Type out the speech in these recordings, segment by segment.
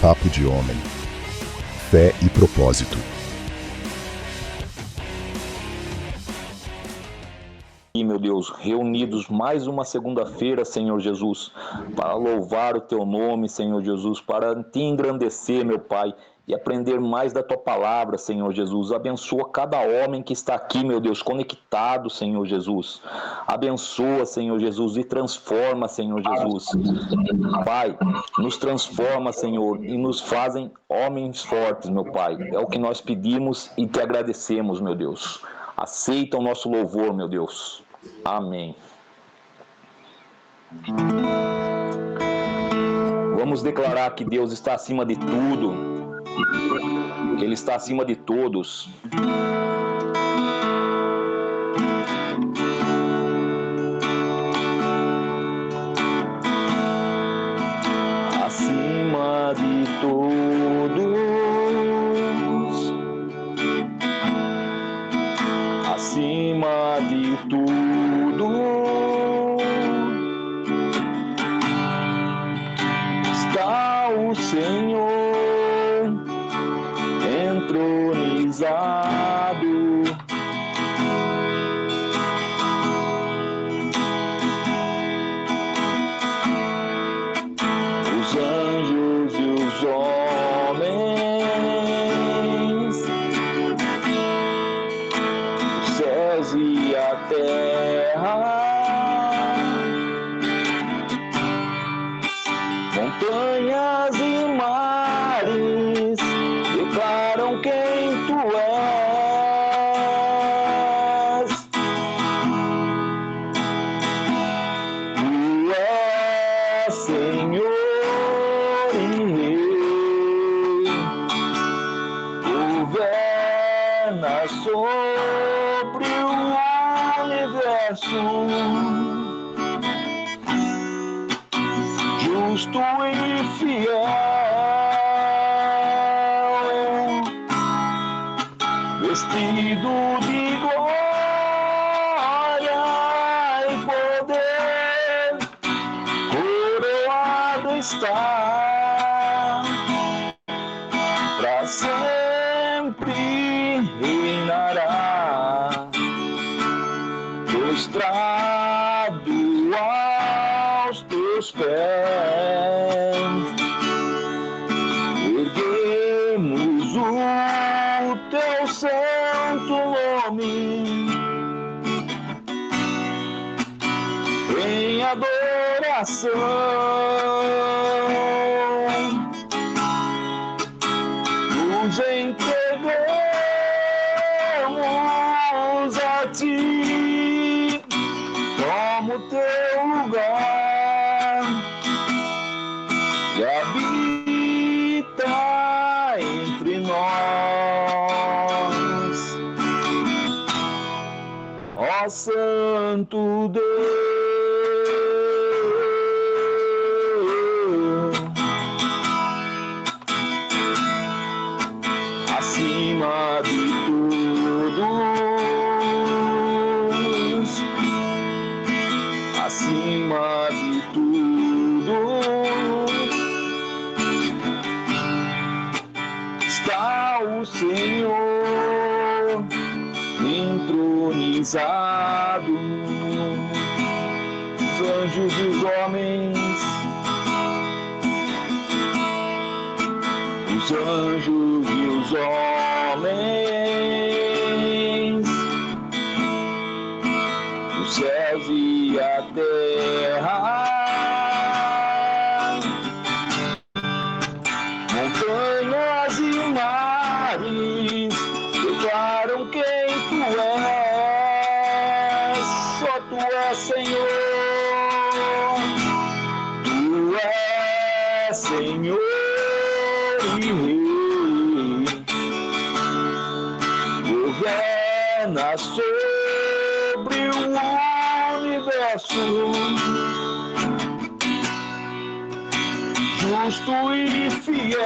Papo de Homem. Fé e propósito. E, meu Deus, reunidos mais uma segunda-feira, Senhor Jesus, para louvar o Teu nome, Senhor Jesus, para Te engrandecer, meu Pai, e aprender mais da Tua palavra, Senhor Jesus. Abençoa cada homem que está aqui, meu Deus, conectado, Senhor Jesus. Abençoa, Senhor Jesus, e transforma, Senhor Jesus. Pai, nos transforma, Senhor, e nos fazem homens fortes, meu Pai. É o que nós pedimos e Te agradecemos, meu Deus. Aceita o nosso louvor, meu Deus. Amém. Vamos declarar que Deus está acima de tudo, que Ele está acima de todos. Acima de todos, acima de tudo, está o Senhor entronizado. Os anjos e os homens, os céus e a terra, montanhas e mares declaram quem Tu és. Tu és Senhor e Rei, governa sobre o universo. Justo e fiel, vestido de glória e poder, coroado está para sempre reinará, prostrado aos Teus pés, erguemos o Teu santo nome em adoração. Nos entregamos a Ti, toma o Teu lugar e habita entre nós, ó Santo Deus. Acima de todos, acima de tudo, está o Senhor entronizado. Os anjos e os homens, os anjos e os homens, os céus e a terra, montanhas e mares declaram quem Tu és. Só Tu és Senhor, Tu és Senhor e Rei, governa sobre o universo. Justo e fiel,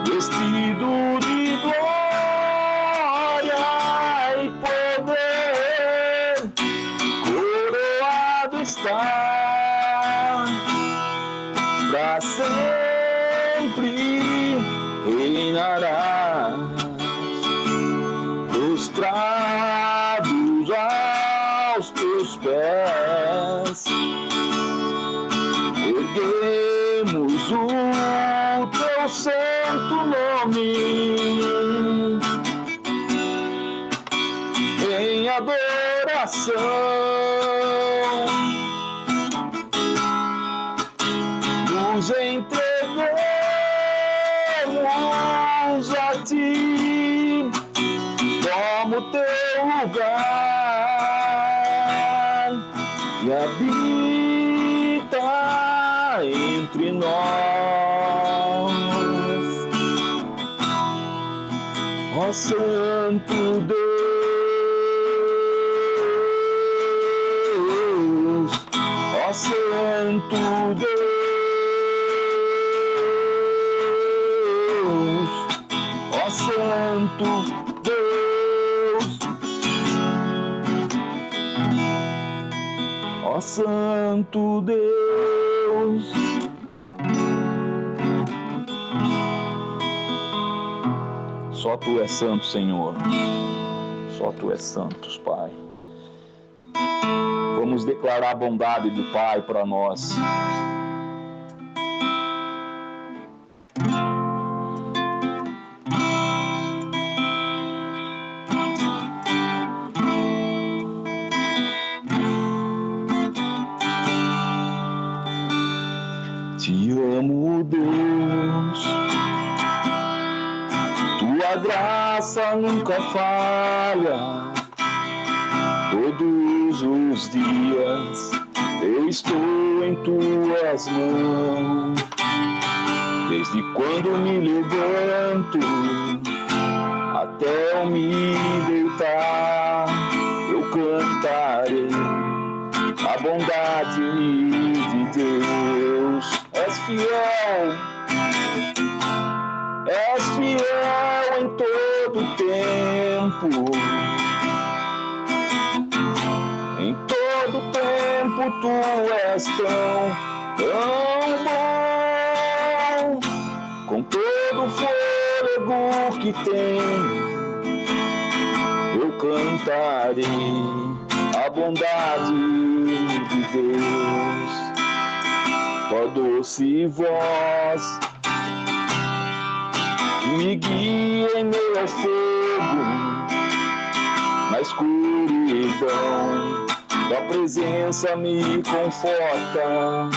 vestido de glória e poder, coroado está sempre reinarás, prostrados aos teus pés, erguemos o teu santo nome em adoração. Nos entregamos a ti como teu lugar e habita entre nós, ó Santo Deus, ó Santo Deus, ó Santo Deus, ó Santo Deus. Só Tu és santo, Senhor. Só Tu és santo, Pai. Vamos declarar a bondade do Pai para nós. Te amo, Deus. Tua graça nunca falha. Todos os dias eu estou em Tuas mãos. Desde quando me levanto até eu me deitar, eu cantarei a bondade de Deus. És fiel em todo tempo. Em todo tempo Tu és tão bom. Com todo o fôlego que tenho, eu cantarei a bondade de Deus. Ó doce voz, me guia em meio ao fogo, na escuridão. Tua presença me conforta.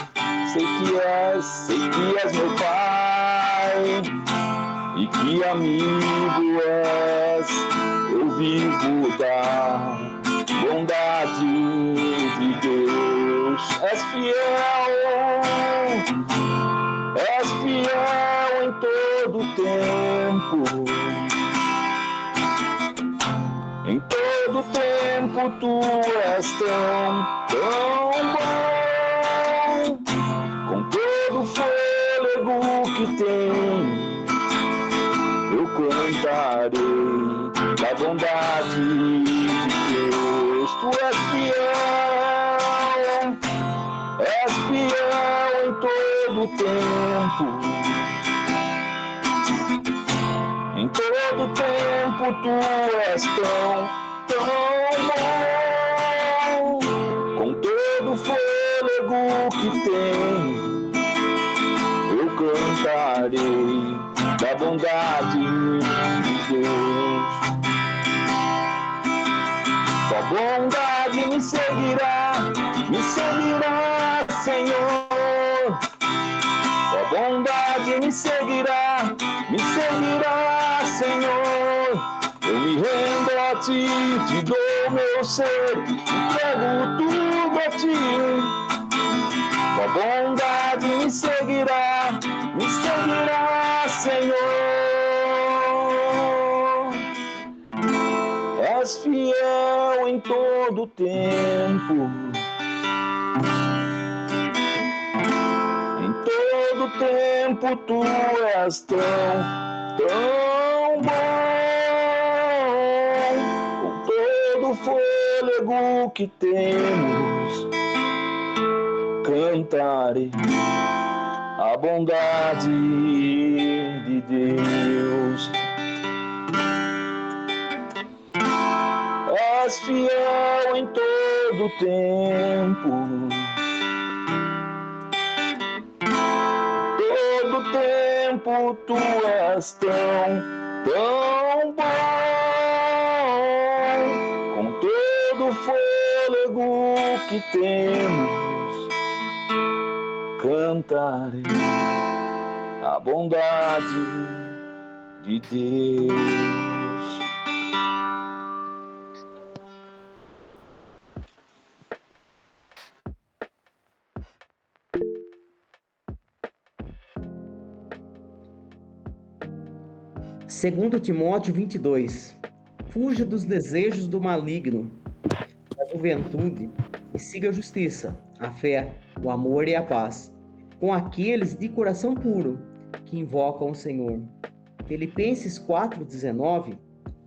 Sei que és meu Pai, e que amigo és. Eu vivo da bondade de Deus. És fiel em todo tempo. Em todo tempo Tu és tão bom. Com todo o fôlego que tenho, eu cantarei da bondade de Deus. Tu és fiel em todo tempo. Em todo tempo Tu és tão bom. Com todo o fôlego que tenho, eu cantarei da bondade de Deus. Tua bondade me seguirá, Senhor. Tua bondade me seguirá, Senhor. Eu me rendo a Ti, te dou meu ser, entrego tudo a Ti. Tua bondade me seguirá, Senhor. És fiel em todo tempo. Em todo tempo Tu és tão bom. Com todo o fôlego que temos, cantarei a a bondade de Deus. És fiel em todo tempo, todo tempo tu és tão bom, com todo fôlego que temos, cantarei a bondade de Deus. Segundo Timóteo 22, fuja dos desejos do maligno, da juventude, e siga a justiça, a fé, o amor e a paz, com aqueles de coração puro, que invocam o Senhor. Filipenses 4,19,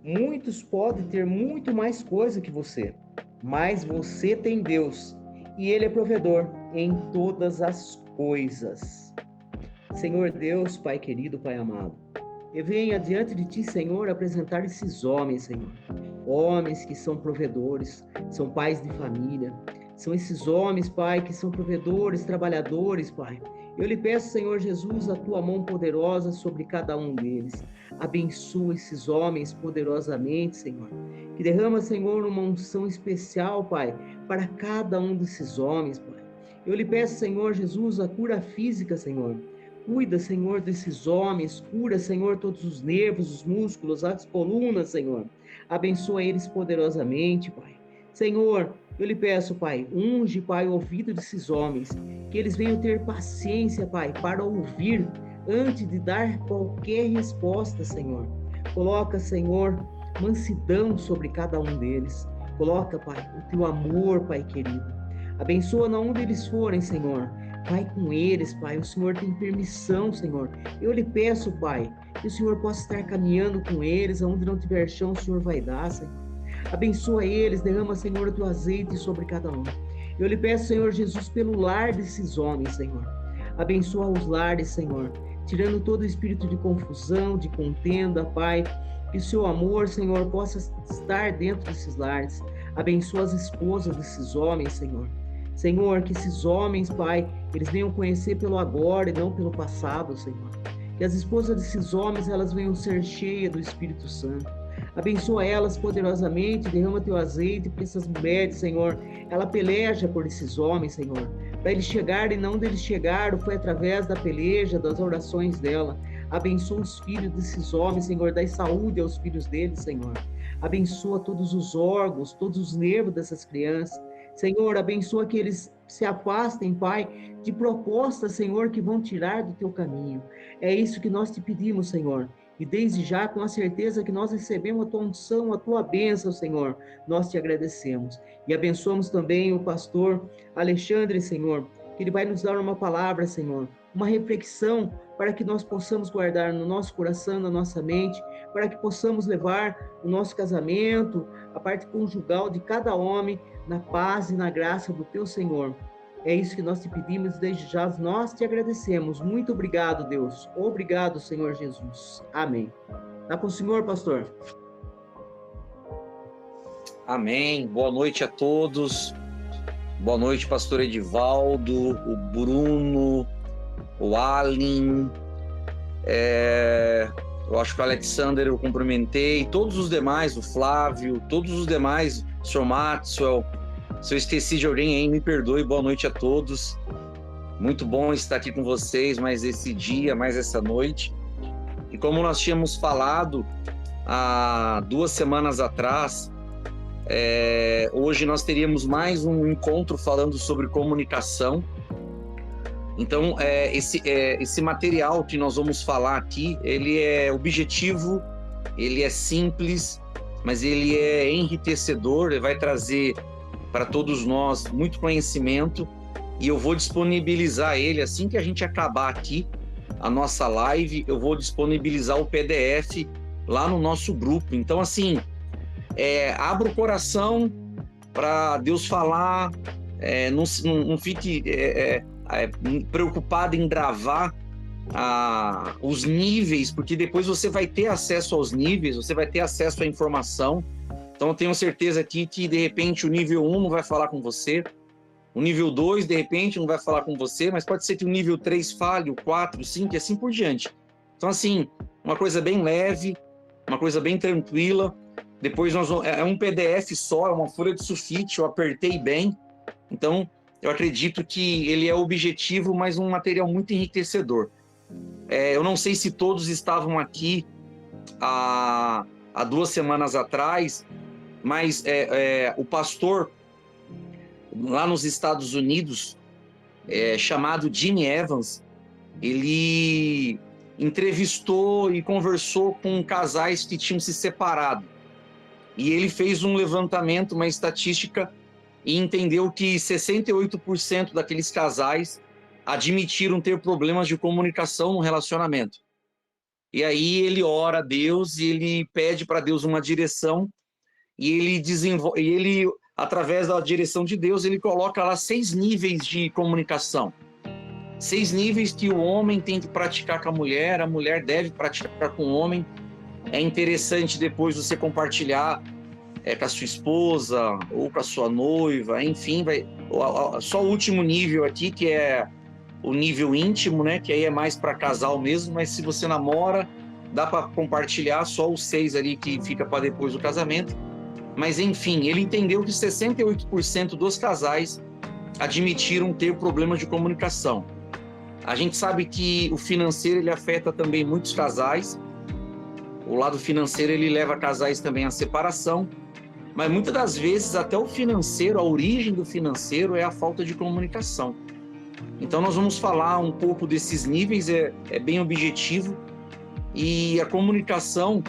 muitos podem ter muito mais coisa que você, mas você tem Deus, e Ele é provedor em todas as coisas. Senhor Deus, Pai querido, Pai amado, eu venho diante de Ti, Senhor, apresentar esses homens, Senhor. Homens que são provedores, são pais de família. São esses homens, Pai, que são provedores, trabalhadores, Pai. Eu lhe peço, Senhor Jesus, a Tua mão poderosa sobre cada um deles. Abençoa esses homens poderosamente, Senhor. Que derrama, Senhor, uma unção especial, Pai, para cada um desses homens, Pai. Eu lhe peço, Senhor Jesus, a cura física, Senhor. Cuida, Senhor, desses homens, cura, Senhor, todos os nervos, os músculos, as colunas, Senhor. Abençoa eles poderosamente, Pai. Senhor, eu lhe peço, Pai, unge, Pai, o ouvido desses homens, que eles venham ter paciência, Pai, para ouvir antes de dar qualquer resposta, Senhor. Coloca, Senhor, mansidão sobre cada um deles. Coloca, Pai, o Teu amor, Pai querido. Abençoa na onde eles forem, Senhor. Vai com eles, Pai, o Senhor tem permissão, Senhor. Eu lhe peço, Pai, que o Senhor possa estar caminhando com eles, aonde não tiver chão, o Senhor vai dar, Senhor. Abençoa eles, derrama, Senhor, o Teu azeite sobre cada um. Eu lhe peço, Senhor Jesus, pelo lar desses homens, Senhor. Abençoa os lares, Senhor, tirando todo o espírito de confusão, de contenda, Pai, que o Seu amor, Senhor, possa estar dentro desses lares. Abençoa as esposas desses homens, Senhor. Senhor, que esses homens, Pai, eles venham conhecer pelo agora e não pelo passado, Senhor. Que as esposas desses homens, elas venham ser cheias do Espírito Santo. Abençoa elas poderosamente, derrama Teu azeite, porque essas mulheres, Senhor, ela peleja por esses homens, Senhor. Para eles chegarem, não onde eles chegaram, foi através da peleja, das orações dela. Abençoa os filhos desses homens, Senhor, dai saúde aos filhos deles, Senhor. Abençoa todos os órgãos, todos os nervos dessas crianças. Senhor, abençoa que eles se afastem, Pai, de propostas, Senhor, que vão tirar do Teu caminho. É isso que nós te pedimos, Senhor. E desde já, com a certeza que nós recebemos a Tua unção, a Tua bênção, Senhor, nós te agradecemos. E abençoamos também o pastor Alexandre, Senhor, que ele vai nos dar uma palavra, Senhor, uma reflexão para que nós possamos guardar no nosso coração, na nossa mente, para que possamos levar o nosso casamento, a parte conjugal de cada homem, na paz e na graça do Teu Senhor. É isso que nós te pedimos, desde já nós te agradecemos. Muito obrigado, Deus. Obrigado, Senhor Jesus. Amém. Tá com o Senhor, pastor? Amém. Boa noite a todos. Boa noite, pastor Edivaldo, o Bruno, o Alin. Eu acho que o Alexander eu cumprimentei, todos os demais, o Flávio, todos os demais, o Sr. Maxwell. Se eu esqueci de alguém aí, me perdoe. Boa noite a todos. Muito bom estar aqui com vocês mais esse dia, mais essa noite. E como nós tínhamos falado há 2 semanas atrás, hoje nós teríamos mais um encontro falando sobre comunicação. Então, esse material que nós vamos falar aqui, ele é objetivo, ele é simples, mas ele é enriquecedor, ele vai trazer para todos nós muito conhecimento, e eu vou disponibilizar ele assim que a gente acabar aqui a nossa live. Eu vou disponibilizar o PDF lá no nosso grupo. Então, assim, abra o coração para Deus falar, não fique preocupada em gravar os níveis, porque depois você vai ter acesso aos níveis, você vai ter acesso à informação. Então eu tenho certeza aqui que de repente o nível 1 não vai falar com você, o nível 2 de repente não vai falar com você, mas pode ser que o nível 3 fale, o 4, o 5 e assim por diante. Então assim, uma coisa bem leve, uma coisa bem tranquila. Depois é um PDF só, é uma folha de sulfite, eu apertei bem. Então eu acredito que ele é objetivo, mas um material muito enriquecedor. Eu não sei se todos estavam aqui há 2 semanas atrás, mas o pastor lá nos Estados Unidos, chamado Jimmy Evans, ele entrevistou e conversou com casais que tinham se separado. E ele fez um levantamento, uma estatística, e entendeu que 68% daqueles casais admitiram ter problemas de comunicação no relacionamento. E aí ele ora a Deus e ele pede para Deus uma direção, e ele, através da direção de Deus, ele coloca lá 6 níveis de comunicação. 6 níveis que o homem tem que praticar com a mulher deve praticar com o homem. É interessante depois você compartilhar com a sua esposa ou com a sua noiva, enfim, só o último nível aqui, que é o nível íntimo, né? Que aí é mais para casal mesmo, mas se você namora, dá para compartilhar só os 6 ali que fica para depois do casamento. Mas enfim, ele entendeu que 68% dos casais admitiram ter problemas de comunicação. A gente sabe que o financeiro ele afeta também muitos casais. O lado financeiro ele leva casais também à separação, mas muitas das vezes até o financeiro, a origem do financeiro é a falta de comunicação. Então nós vamos falar um pouco desses níveis, é bem objetivo, e a comunicação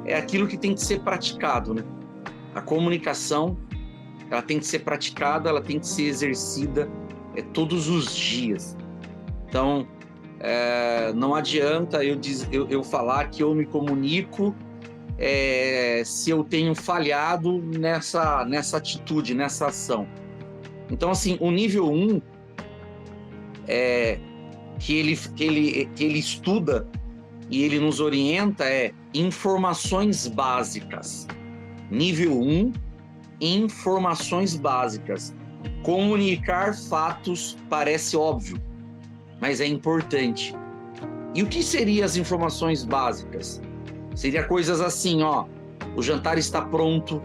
é aquilo que tem que ser praticado, né? A comunicação, ela tem que ser praticada, ela tem que ser exercida todos os dias. Então, não adianta eu falar que eu me comunico se eu tenho falhado nessa atitude, nessa ação. Então, assim, o nível 1 que ele estuda e ele nos orienta informações básicas. Nível 1, informações básicas. Comunicar fatos parece óbvio, mas é importante. E o que seriam as informações básicas? Seria coisas assim, o jantar está pronto,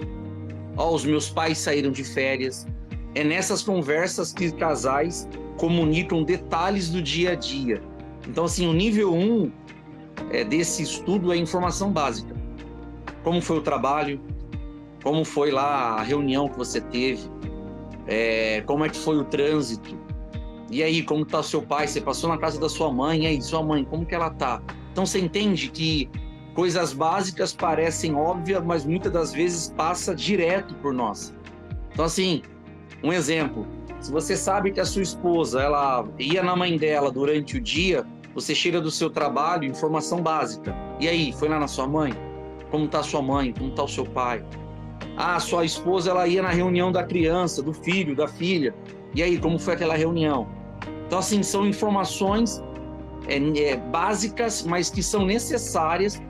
os meus pais saíram de férias. É nessas conversas que casais comunicam detalhes do dia a dia. Então, assim, o nível 1 desse estudo é informação básica. Como foi o trabalho? Como foi lá a reunião que você teve? Como é que foi o trânsito? E aí, como está o seu pai? Você passou na casa da sua mãe? E aí, sua mãe, como que ela tá? Então, você entende que coisas básicas parecem óbvias, mas muitas das vezes passa direto por nós. Então, assim, um exemplo. Se você sabe que a sua esposa, ela ia na mãe dela durante o dia, você chega do seu trabalho, informação básica. E aí, foi lá na sua mãe? Como está a sua mãe? Como está o seu pai? Sua esposa, ela ia na reunião da criança, do filho, da filha. E aí, como foi aquela reunião? Então, assim, são informações básicas, mas que são necessárias,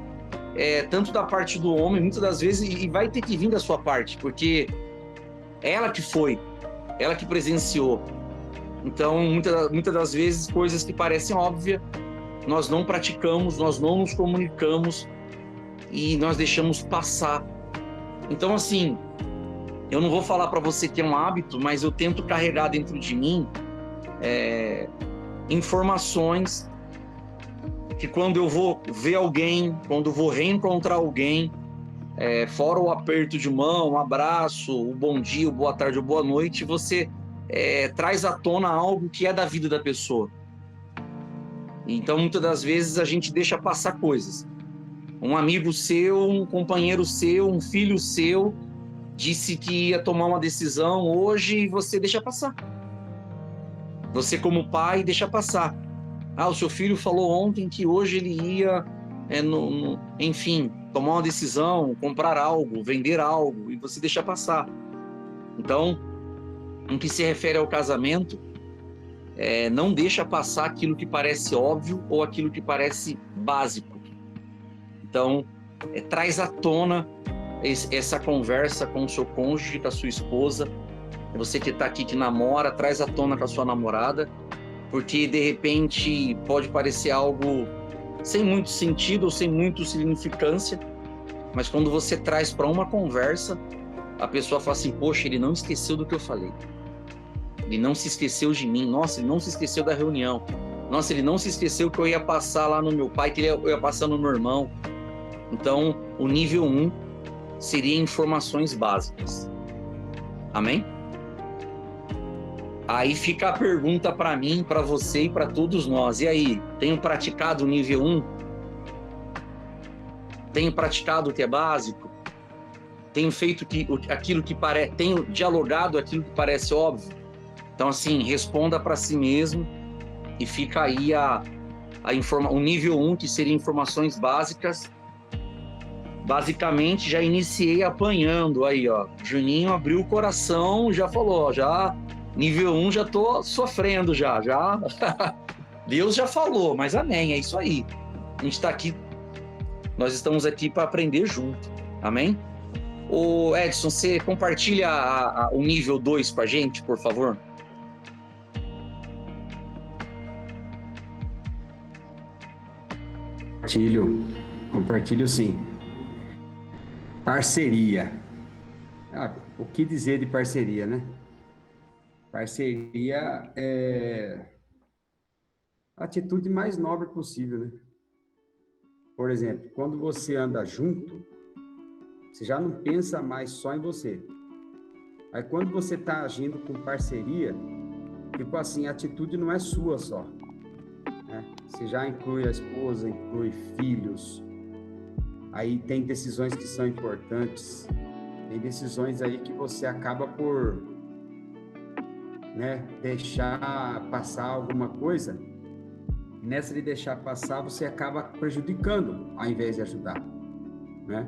tanto da parte do homem, muitas das vezes, e vai ter que vir da sua parte, porque ela que foi, ela que presenciou. Então, muitas das vezes, coisas que parecem óbvias, nós não praticamos, nós não nos comunicamos e nós deixamos passar. Então, assim, eu não vou falar para você que é um hábito, mas eu tento carregar dentro de mim informações que quando eu vou ver alguém, quando eu vou reencontrar alguém, fora o aperto de mão, um abraço, o bom dia, o boa tarde, o boa noite, você traz à tona algo que é da vida da pessoa. Então, muitas das vezes, a gente deixa passar coisas. Um amigo seu, um companheiro seu, um filho seu, disse que ia tomar uma decisão hoje e você deixa passar. Você, como pai, deixa passar. O seu filho falou ontem que hoje ele ia, enfim, tomar uma decisão, comprar algo, vender algo, e você deixa passar. Então, no que se refere ao casamento, não deixa passar aquilo que parece óbvio ou aquilo que parece básico. Então, traz à tona essa conversa com o seu cônjuge, com a sua esposa, você que está aqui, que namora, traz à tona com a sua namorada, porque de repente pode parecer algo sem muito sentido ou sem muita significância, mas quando você traz para uma conversa, a pessoa fala assim: poxa, ele não esqueceu do que eu falei, ele não se esqueceu de mim, nossa, ele não se esqueceu da reunião, nossa, ele não se esqueceu que eu ia passar lá no meu pai, que eu ia passar no meu irmão. Então, o nível 1 seria informações básicas. Amém? Aí fica a pergunta para mim, para você e para todos nós. E aí, tenho praticado o nível 1? Tenho praticado o que é básico? Tenho feito aquilo que parece, tenho dialogado aquilo que parece óbvio? Então, assim, responda para si mesmo e fica aí o nível 1, que seria informações básicas. Basicamente, já iniciei apanhando aí, ó. Juninho abriu o coração, já falou, já nível 1 já tô sofrendo já. Deus já falou, mas amém, é isso aí. A gente tá aqui, nós estamos aqui para aprender junto, amém? Ô Edson, você compartilha o nível 2 com a gente, por favor? Compartilho sim. Parceria. O que dizer de parceria, né? Parceria é a atitude mais nobre possível, né? Por exemplo, quando você anda junto, você já não pensa mais só em você. Aí quando você está agindo com parceria, tipo assim, a atitude não é sua só, né? Você já inclui a esposa, inclui filhos. Aí tem decisões que são importantes. Tem decisões aí que você acaba por, né, deixar passar alguma coisa. Nessa de deixar passar, você acaba prejudicando ao invés de ajudar, né?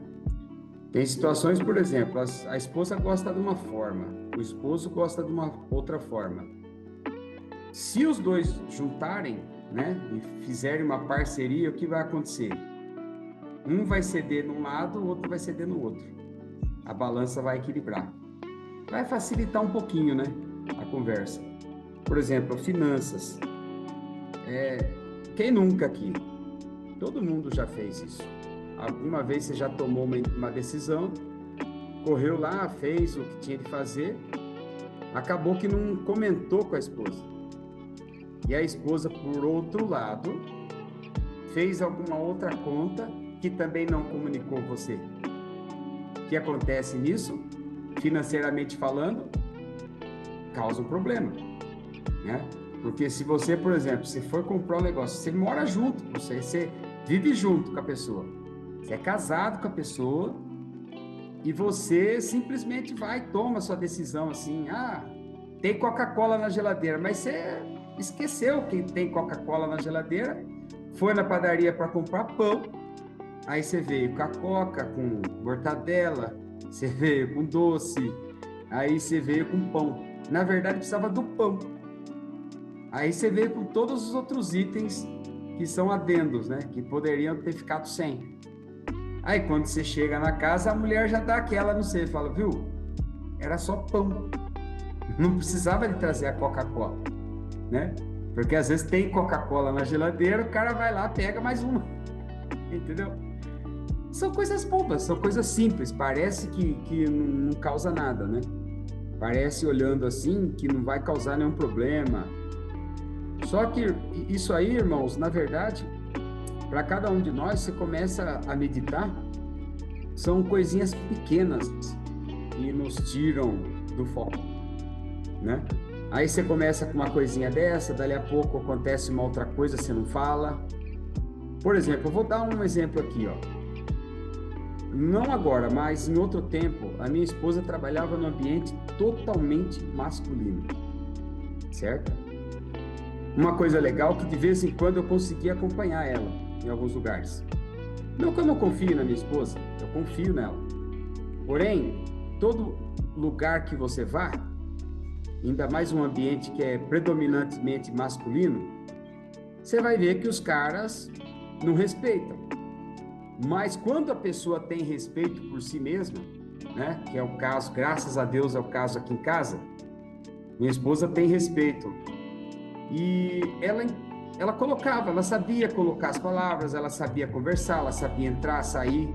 Tem situações, por exemplo, a esposa gosta de uma forma, o esposo gosta de uma outra forma. Se os dois juntarem, né, e fizerem uma parceria, o que vai acontecer? Um vai ceder num lado, o outro vai ceder no outro. A balança vai equilibrar. Vai facilitar um pouquinho, né, a conversa. Por exemplo, finanças. Quem nunca aqui? Todo mundo já fez isso. Alguma vez você já tomou uma decisão, correu lá, fez o que tinha de fazer, acabou que não comentou com a esposa. E a esposa, por outro lado, fez alguma outra conta que também não comunicou você. O que acontece nisso? Financeiramente falando, causa um problema, né? Porque se você, por exemplo, se for comprar um negócio, você mora junto, você vive junto com a pessoa, você é casado com a pessoa e você simplesmente vai e toma a sua decisão assim, tem Coca-Cola na geladeira, mas você esqueceu que tem Coca-Cola na geladeira, foi na padaria para comprar pão, aí você veio com a Coca, com mortadela, você veio com doce, aí você veio com pão. Na verdade, precisava do pão. Aí você veio com todos os outros itens que são adendos, né? Que poderiam ter ficado sem. Aí quando você chega na casa, a mulher já dá aquela, não sei, fala, viu? Era só pão. Não precisava de trazer a Coca-Cola, né? Porque às vezes tem Coca-Cola na geladeira, o cara vai lá, pega mais uma. Entendeu? São coisas bobas, são coisas simples. Parece que não causa nada, né? Parece, olhando assim, que não vai causar nenhum problema. Só que isso aí, irmãos, na verdade, para cada um de nós, você começa a meditar, são coisinhas pequenas que nos tiram do foco, né? Aí você começa com uma coisinha dessa, dali a pouco acontece uma outra coisa, você não fala. Por exemplo, eu vou dar um exemplo aqui, ó. Não agora, mas em outro tempo, a minha esposa trabalhava num ambiente totalmente masculino, certo? Uma coisa legal que de vez em quando eu conseguia acompanhar ela em alguns lugares. Não que eu não confio na minha esposa, eu confio nela. Porém, todo lugar que você vá, ainda mais um ambiente que é predominantemente masculino, você vai ver que os caras não respeitam. Mas quando a pessoa tem respeito por si mesma, né, que é o caso, graças a Deus é o caso aqui em casa, minha esposa tem respeito. E ela sabia colocar as palavras, ela sabia conversar, ela sabia entrar, sair,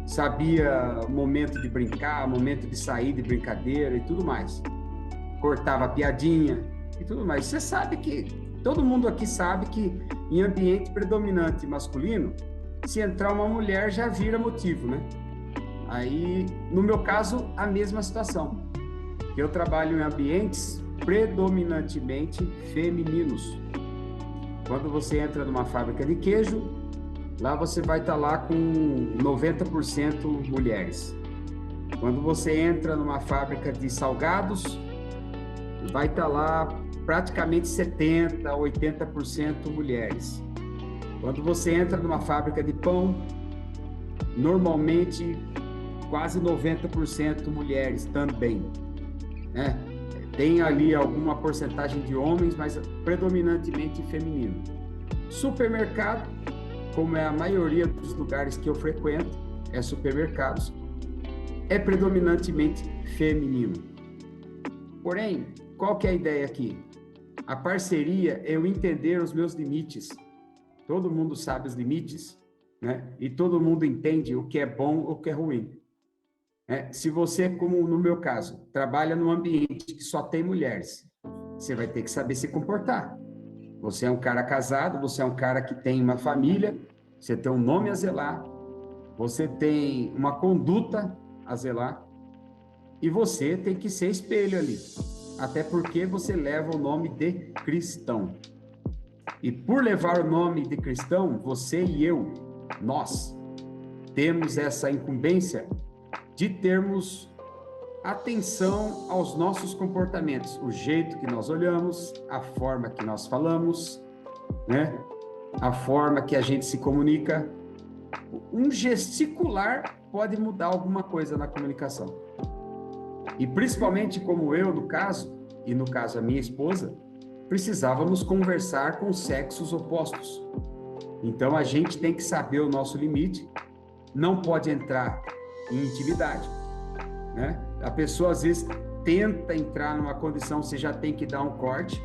sabia o momento de brincar, momento de sair de brincadeira e tudo mais. Cortava a piadinha e tudo mais. Você sabe que, todo mundo aqui sabe que em ambiente predominante masculino, se entrar uma mulher já vira motivo, né? Aí, no meu caso, a mesma situação. Eu trabalho em ambientes predominantemente femininos. Quando você entra numa fábrica de queijo, lá você vai estar lá com 90% mulheres. Quando você entra numa fábrica de salgados, vai estar lá praticamente 70%, 80% mulheres. Quando você entra numa fábrica de pão, normalmente quase 90% mulheres também, né? Tem ali alguma porcentagem de homens, mas predominantemente feminino. Supermercado, como é a maioria dos lugares que eu frequento, é supermercados, é predominantemente feminino. Porém, qual que é a ideia aqui? A parceria é eu entender os meus limites. Todo mundo sabe os limites, né? E todo mundo entende o que é bom ou o que é ruim. Se você, como no meu caso, trabalha num ambiente que só tem mulheres, você vai ter que saber se comportar. Você é um cara casado, você é um cara que tem uma família, você tem um nome a zelar, você tem uma conduta a zelar, e você tem que ser espelho ali. Até porque você leva o nome de cristão. E por levar o nome de cristão, você e eu, nós, temos essa incumbência de termos atenção aos nossos comportamentos, o jeito que nós olhamos, a forma que nós falamos, né? A forma que a gente se comunica. Um gesticular pode mudar alguma coisa na comunicação. E principalmente como eu, no caso, e no caso a minha esposa, precisávamos conversar com sexos opostos. Então a gente tem que saber o nosso limite, não pode entrar em intimidade, né? A pessoa às vezes tenta entrar numa condição, você já tem que dar um corte,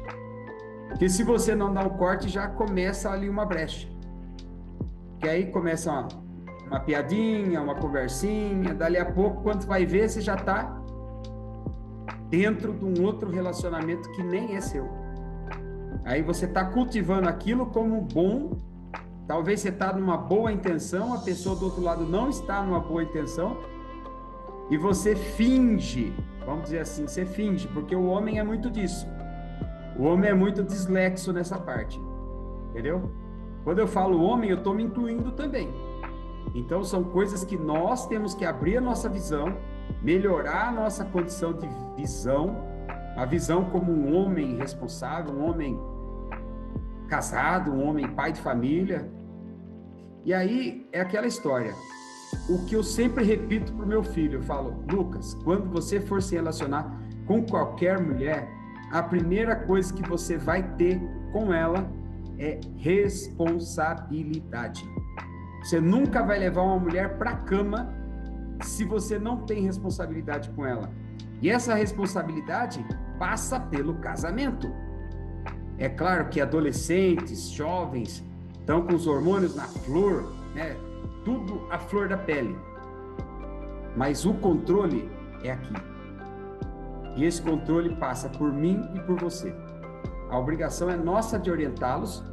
porque se você não dá um corte, já começa ali uma brecha, que aí começa uma piadinha, uma conversinha, dali a pouco, quando vai ver, você já está dentro de um outro relacionamento que nem é seu. Aí você está cultivando aquilo como bom. Talvez você está numa boa intenção, a pessoa do outro lado não está numa boa intenção, e você finge, vamos dizer assim, você finge, porque o homem é muito disso. O homem é muito dislexo nessa parte, entendeu? Quando eu falo homem, eu estou me incluindo também. Então, são coisas que nós temos que abrir a nossa visão, melhorar a nossa condição de visão, a visão como um homem responsável, um homem casado, um homem pai de família. E aí é aquela história. O que eu sempre repito para o meu filho, eu falo, Lucas, quando você for se relacionar com qualquer mulher, a primeira coisa que você vai ter com ela é responsabilidade. Você nunca vai levar uma mulher para a cama se você não tem responsabilidade com ela. E essa responsabilidade passa pelo casamento. É claro que adolescentes, jovens, estão com os hormônios na flor, né? Tudo à flor da pele. Mas o controle é aqui. E esse controle passa por mim e por você. A obrigação é nossa de orientá-los,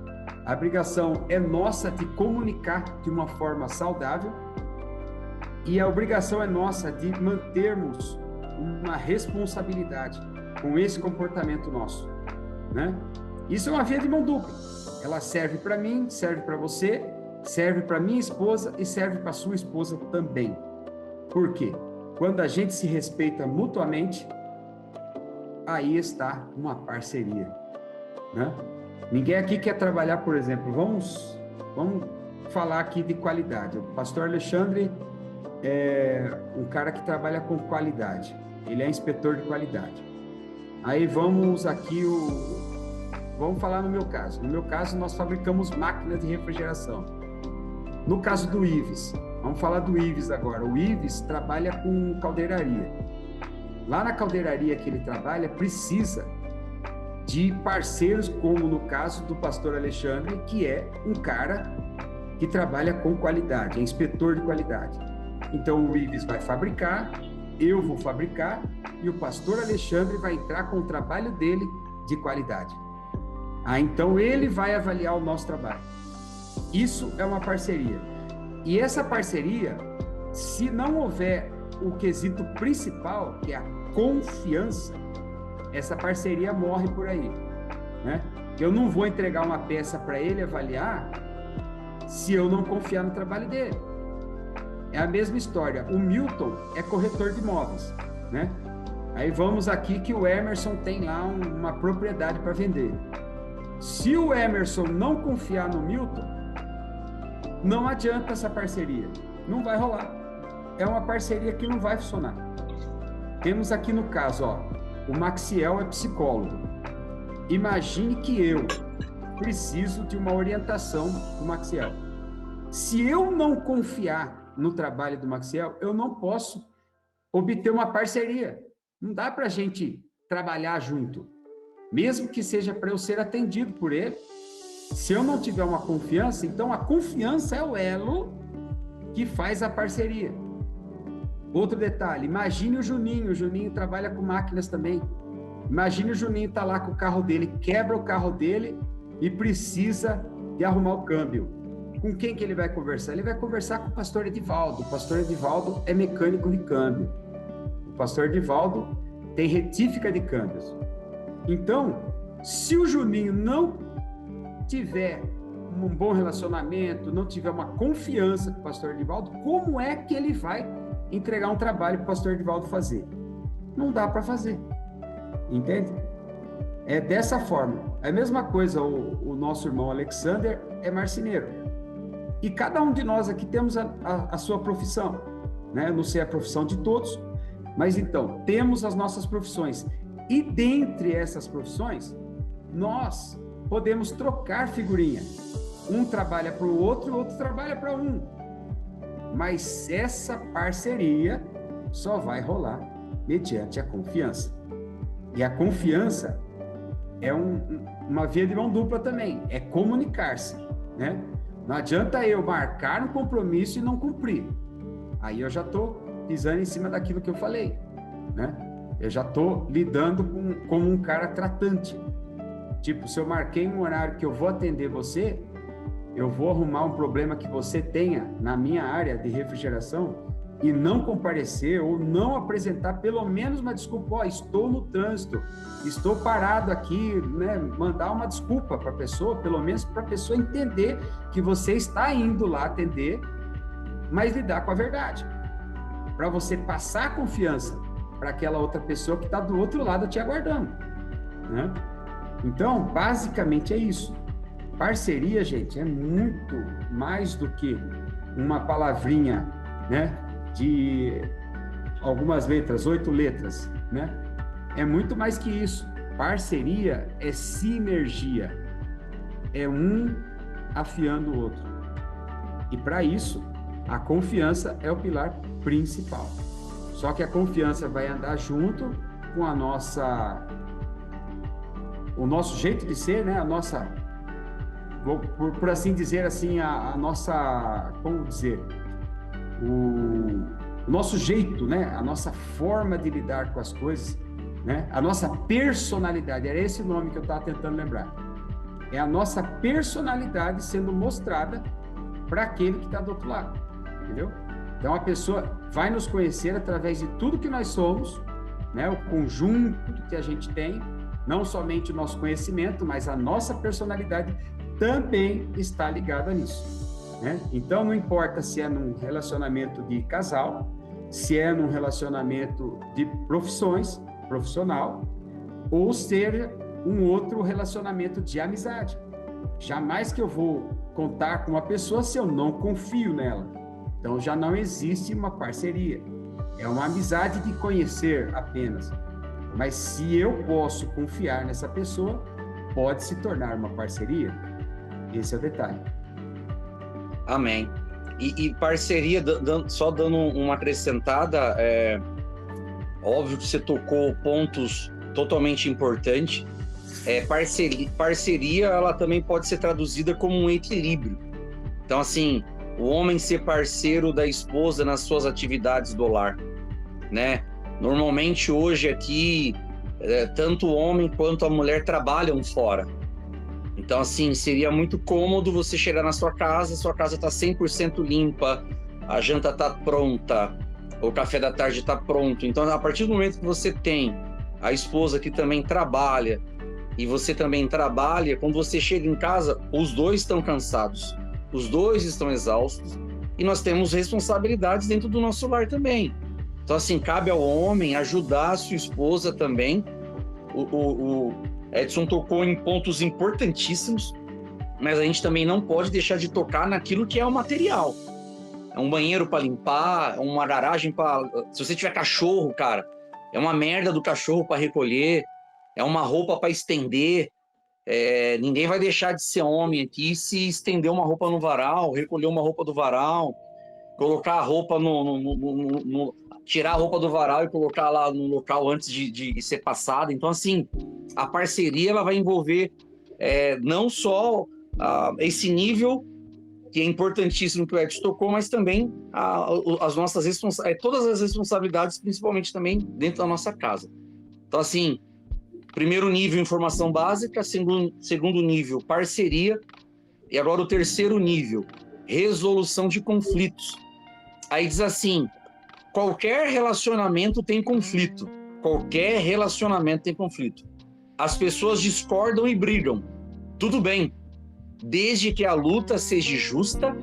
a obrigação é nossa de comunicar de uma forma saudável, e a obrigação é nossa de mantermos uma responsabilidade com esse comportamento nosso, né? Isso é uma via de mão dupla. Ela serve para mim, serve para você, serve para minha esposa e serve para sua esposa também. Por quê? Quando a gente se respeita mutuamente, aí está uma parceria, né? Ninguém aqui quer trabalhar, por exemplo, vamos falar aqui de qualidade. O pastor Alexandre é um cara que trabalha com qualidade. Ele é inspetor de qualidade. Aí vamos aqui vamos falar no meu caso. No meu caso, nós fabricamos máquinas de refrigeração. No caso do Ives, vamos falar do Ives agora. O Ives trabalha com caldeiraria. Lá na caldeiraria que ele trabalha, precisa de parceiros, como no caso do pastor Alexandre, que é um cara que trabalha com qualidade, é inspetor de qualidade. Então o Ives vai fabricar, eu vou fabricar, e o pastor Alexandre vai entrar com o trabalho dele de qualidade. Então ele vai avaliar o nosso trabalho. Isso é uma parceria. E essa parceria, se não houver o quesito principal, que é a confiança, essa parceria morre por aí, né? Eu não vou entregar uma peça para ele avaliar se eu não confiar no trabalho dele. É a mesma história. O Milton é corretor de imóveis, né? Aí vamos aqui que o Emerson tem lá uma propriedade para vender. Se o Emerson não confiar no Milton, não adianta essa parceria. Não vai rolar. É uma parceria que não vai funcionar. Temos aqui no caso, ó, o Maxiel é psicólogo. Imagine que eu preciso de uma orientação do Maxiel. Se eu não confiar no trabalho do Maxiel, eu não posso obter uma parceria. Não dá para a gente trabalhar junto. Mesmo que seja para eu ser atendido por ele, se eu não tiver uma confiança, então a confiança é o elo que faz a parceria. Outro detalhe, imagine o Juninho trabalha com máquinas também. Imagine o Juninho tá lá com o carro dele, quebra o carro dele e precisa de arrumar o câmbio. Com quem que ele vai conversar? Ele vai conversar com o pastor Edivaldo. O pastor Edivaldo é mecânico de câmbio. O pastor Edivaldo tem retífica de câmbios. Então, se o Juninho não tiver um bom relacionamento, não tiver uma confiança com o pastor Edivaldo, como é que ele vai entregar um trabalho para o pastor Edivaldo fazer? Não dá para fazer. Entende? É dessa forma. É a mesma coisa, o nosso irmão Alexander é marceneiro. E cada um de nós aqui temos a sua profissão, né? Eu não sei a profissão de todos, mas então, temos as nossas profissões. E dentre essas profissões, nós podemos trocar figurinha. Um trabalha para o outro trabalha para um. Mas essa parceria só vai rolar mediante a confiança. E a confiança é uma via de mão dupla também, é comunicar-se, né? Não adianta eu marcar um compromisso e não cumprir. Aí eu já estou pisando em cima daquilo que eu falei, né? Eu já estou lidando como um cara tratante. Tipo, se eu marquei um horário que eu vou atender você, eu vou arrumar um problema que você tenha na minha área de refrigeração e não comparecer ou não apresentar pelo menos uma desculpa. Ó, estou no trânsito, estou parado aqui, né? Mandar uma desculpa para a pessoa, pelo menos para a pessoa entender que você está indo lá atender, mas lidar com a verdade. Para você passar a confiança para aquela outra pessoa que está do outro lado te aguardando, né? Então, basicamente é isso. Parceria, gente, é muito mais do que uma palavrinha, né, de algumas letras, 8 letras, né? É muito mais que isso. Parceria é sinergia. É um afiando o outro. E para isso, a confiança é o pilar principal. Só que a confiança vai andar junto com o nosso jeito de ser, né? A nossa, por assim dizer assim, a nossa, como dizer, o nosso jeito, né? A nossa forma de lidar com as coisas, né? A nossa personalidade, era esse o nome que eu estava tentando lembrar. É a nossa personalidade sendo mostrada para aquele que está do outro lado, entendeu? Então a pessoa vai nos conhecer através de tudo que nós somos, né? O conjunto que a gente tem, não somente o nosso conhecimento, mas a nossa personalidade também está ligada nisso, né? Então não importa se é num relacionamento de casal, se é num relacionamento de profissional, ou seja, um outro relacionamento de amizade. Jamais que eu vou contar com uma pessoa se eu não confio nela. Então já não existe uma parceria. É uma amizade de conhecer apenas. Mas se eu posso confiar nessa pessoa, pode se tornar uma parceria. Esse é o detalhe. Amém. E parceria, só dando uma acrescentada, óbvio que você tocou pontos totalmente importantes. Parceria, ela também pode ser traduzida como um equilíbrio. Então, assim, o homem ser parceiro da esposa nas suas atividades do lar, né? Normalmente, hoje aqui, tanto o homem quanto a mulher trabalham fora. Então, assim, seria muito cômodo você chegar na sua casa está 100% limpa, a janta está pronta, o café da tarde está pronto. Então, a partir do momento que você tem a esposa que também trabalha e você também trabalha, quando você chega em casa, os dois estão cansados, os dois estão exaustos e nós temos responsabilidades dentro do nosso lar também. Então, assim, cabe ao homem ajudar a sua esposa também. O Edson tocou em pontos importantíssimos, mas a gente também não pode deixar de tocar naquilo que é o material. É um banheiro para limpar, uma garagem para... Se você tiver cachorro, cara, é uma merda do cachorro para recolher, é uma roupa para estender. Ninguém vai deixar de ser homem aqui se estender uma roupa no varal, recolher uma roupa do varal, colocar a roupa tirar a roupa do varal e colocar lá no local antes de ser passada. Então, assim, a parceria ela vai envolver não só esse nível, que é importantíssimo que o Edson tocou, mas também as nossas todas as responsabilidades, principalmente também dentro da nossa casa. Então, assim, primeiro nível, informação básica, segundo nível, parceria, e agora o terceiro nível, resolução de conflitos. Aí diz assim: qualquer relacionamento tem conflito. Qualquer relacionamento tem conflito. As pessoas discordam e brigam. Tudo bem, desde que a luta seja justa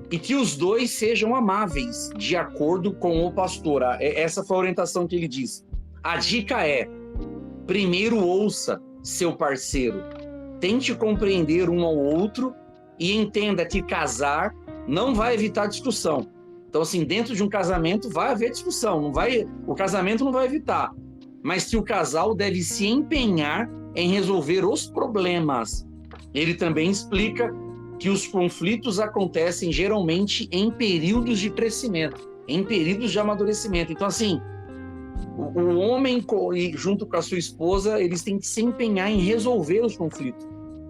e que os dois sejam amáveis, de acordo com o pastor. Essa foi a orientação que ele disse. A dica é: primeiro ouça seu parceiro. Tente compreender um ao outro e entenda que casar não vai evitar discussão. Então, assim, dentro de um casamento vai haver discussão, o casamento não vai evitar, mas que o casal deve se empenhar em resolver os problemas. Ele também explica que os conflitos acontecem geralmente em períodos de crescimento, em períodos de amadurecimento. Então, assim, o homem, junto com a sua esposa, eles têm que se empenhar em resolver os conflitos,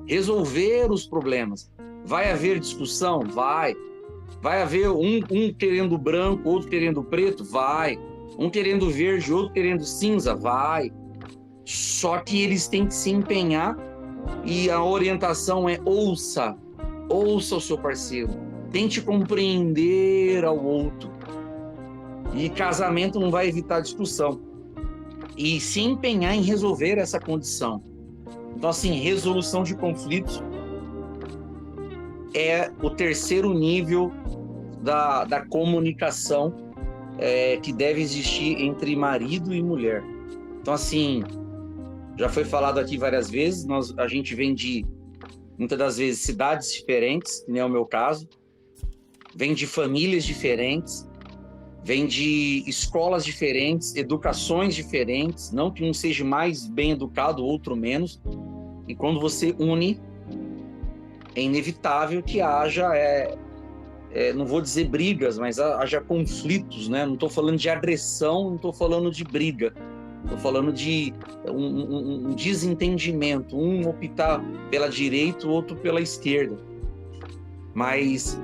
resolver os problemas. Vai haver discussão? Vai. Vai haver um querendo branco, outro querendo preto? Vai. Um querendo verde, outro querendo cinza? Vai. Só que eles têm que se empenhar e a orientação é: ouça o seu parceiro. Tente compreender ao outro. E casamento não vai evitar discussão. E se empenhar em resolver essa condição. Então, assim, resolução de conflitos é o terceiro nível da comunicação que deve existir entre marido e mulher. Então, assim, já foi falado aqui várias vezes, a gente vem de, muitas das vezes, cidades diferentes, que nem é o meu caso, vem de famílias diferentes, vem de escolas diferentes, educações diferentes, não que um seja mais bem educado, o outro menos, e quando você une, é inevitável que haja, não vou dizer brigas, mas haja conflitos, né? Não estou falando de agressão, não estou falando de briga. Estou falando de um desentendimento, um optar pela direita, o outro pela esquerda. Mas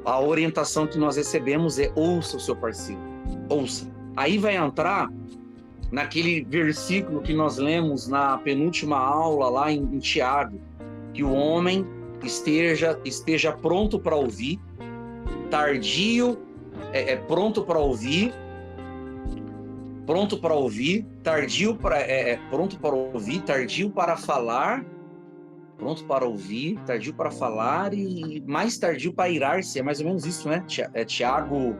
a orientação que nós recebemos é: ouça o seu parceiro, ouça. Aí vai entrar naquele versículo que nós lemos na penúltima aula lá em Tiago, que o homem esteja pronto para ouvir, tardio, pronto para ouvir, tardio para falar, pronto para ouvir, tardio para falar e mais tardio para irar-se. É mais ou menos isso, né? Tiago.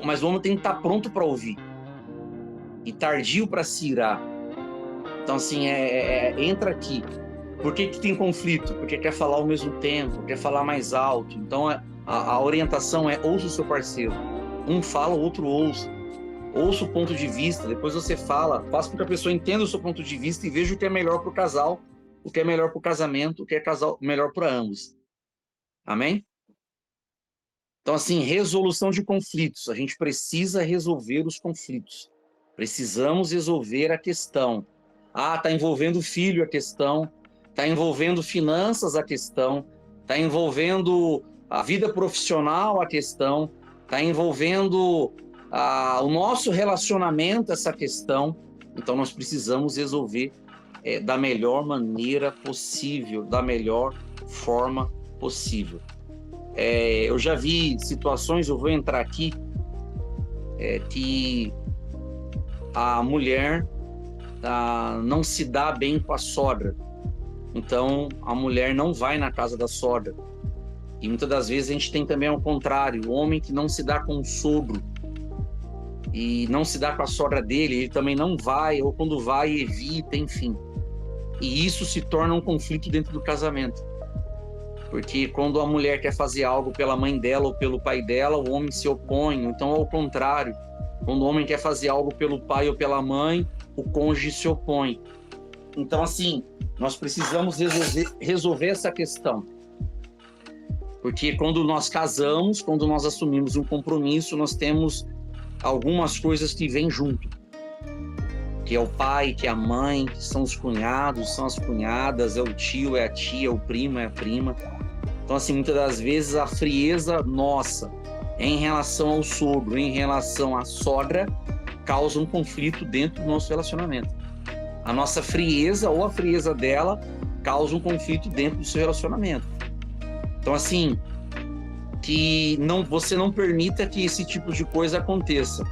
Mas o homem tem que estar pronto para ouvir e tardio para se irar. Então, assim, entra aqui. Por que tem conflito? Porque quer falar ao mesmo tempo, quer falar mais alto. Então, a orientação é: ouça o seu parceiro. Um fala, o outro ouça. ouça o ponto de vista, depois você fala, faça com que a pessoa entenda o seu ponto de vista e veja o que é melhor para o casal, o que é melhor para o casamento, o que é melhor para ambos. Amém? Então, assim, resolução de conflitos. A gente precisa resolver os conflitos. Precisamos resolver a questão. Ah, está envolvendo o filho a questão, está envolvendo finanças a questão, está envolvendo a vida profissional a questão, está envolvendo o nosso relacionamento essa questão. Então, nós precisamos resolver da melhor maneira possível, da melhor forma possível. Eu já vi situações, eu vou entrar aqui, que a mulher não se dá bem com a sogra. Então, a mulher não vai na casa da sogra. E muitas das vezes a gente tem também ao contrário, o homem que não se dá com o sogro e não se dá com a sogra dele, ele também não vai, ou quando vai, evita, enfim. E isso se torna um conflito dentro do casamento. Porque quando a mulher quer fazer algo pela mãe dela ou pelo pai dela, o homem se opõe. Então, ao contrário, quando o homem quer fazer algo pelo pai ou pela mãe, o cônjuge se opõe. Então, assim, nós precisamos resolver essa questão. Porque quando nós casamos, quando nós assumimos um compromisso, nós temos algumas coisas que vêm junto. Que é o pai, que é a mãe, que são os cunhados, são as cunhadas, é o tio, é a tia, é o primo, é a prima. Então, assim, muitas das vezes a frieza nossa em relação ao sogro, em relação à sogra, causa um conflito dentro do nosso relacionamento. A nossa frieza ou a frieza dela causa um conflito dentro do seu relacionamento. Então, assim, que você não permita que esse tipo de coisa aconteça.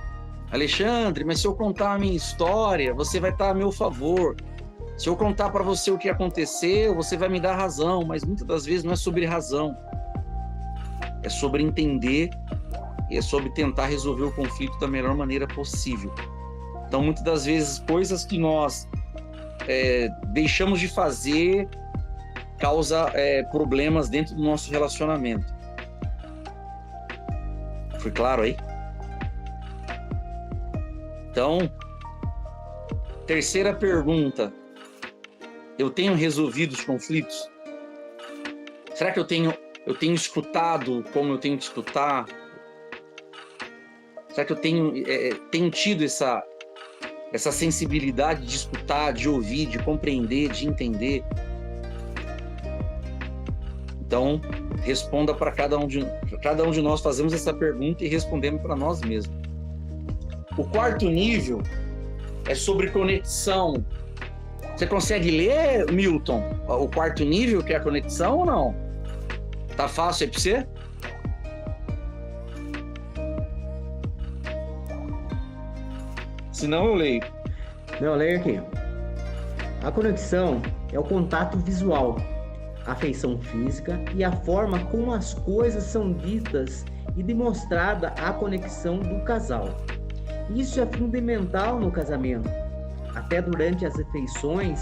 Alexandre, mas se eu contar a minha história, você vai estar a meu favor. Se eu contar para você o que aconteceu, você vai me dar razão, mas muitas das vezes não é sobre razão. É sobre entender e é sobre tentar resolver o conflito da melhor maneira possível. Então, muitas das vezes, coisas que nós deixamos de fazer causa problemas dentro do nosso relacionamento. Foi claro aí? Então, terceira pergunta. Eu tenho resolvido os conflitos? Será que eu tenho escutado como eu tenho que escutar? Será que eu tenho tido essa sensibilidade de escutar, de ouvir, de compreender, de entender? Então, responda para cada um de nós, fazemos essa pergunta e respondemos para nós mesmos. O quarto nível é sobre conexão. Você consegue ler, Milton, o quarto nível, que é a conexão ou não? Tá fácil aí para você? Se não, eu leio. Eu leio aqui. A conexão é o contato visual, a afeição física e a forma como as coisas são ditas e demonstrada a conexão do casal. Isso é fundamental no casamento. Até durante as refeições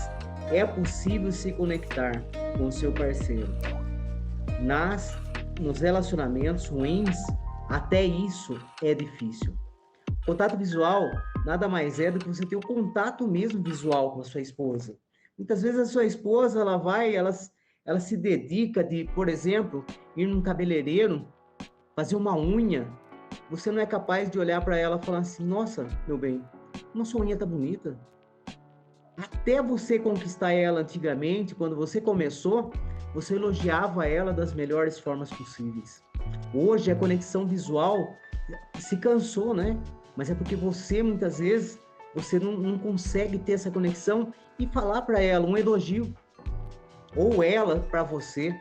é possível se conectar com o seu parceiro. Nos relacionamentos ruins, até isso é difícil. O contato visual nada mais é do que você ter o contato mesmo visual com a sua esposa. Muitas vezes a sua esposa, ela se dedica de, por exemplo, ir num cabeleireiro, fazer uma unha. Você não é capaz de olhar para ela e falar assim: nossa, meu bem, como a sua unha tá bonita. Até você conquistar ela antigamente, quando você começou, você elogiava ela das melhores formas possíveis. Hoje a conexão visual se cansou, né? Mas é porque você, muitas vezes, você não consegue ter essa conexão e falar para ela um elogio. Ou ela para você.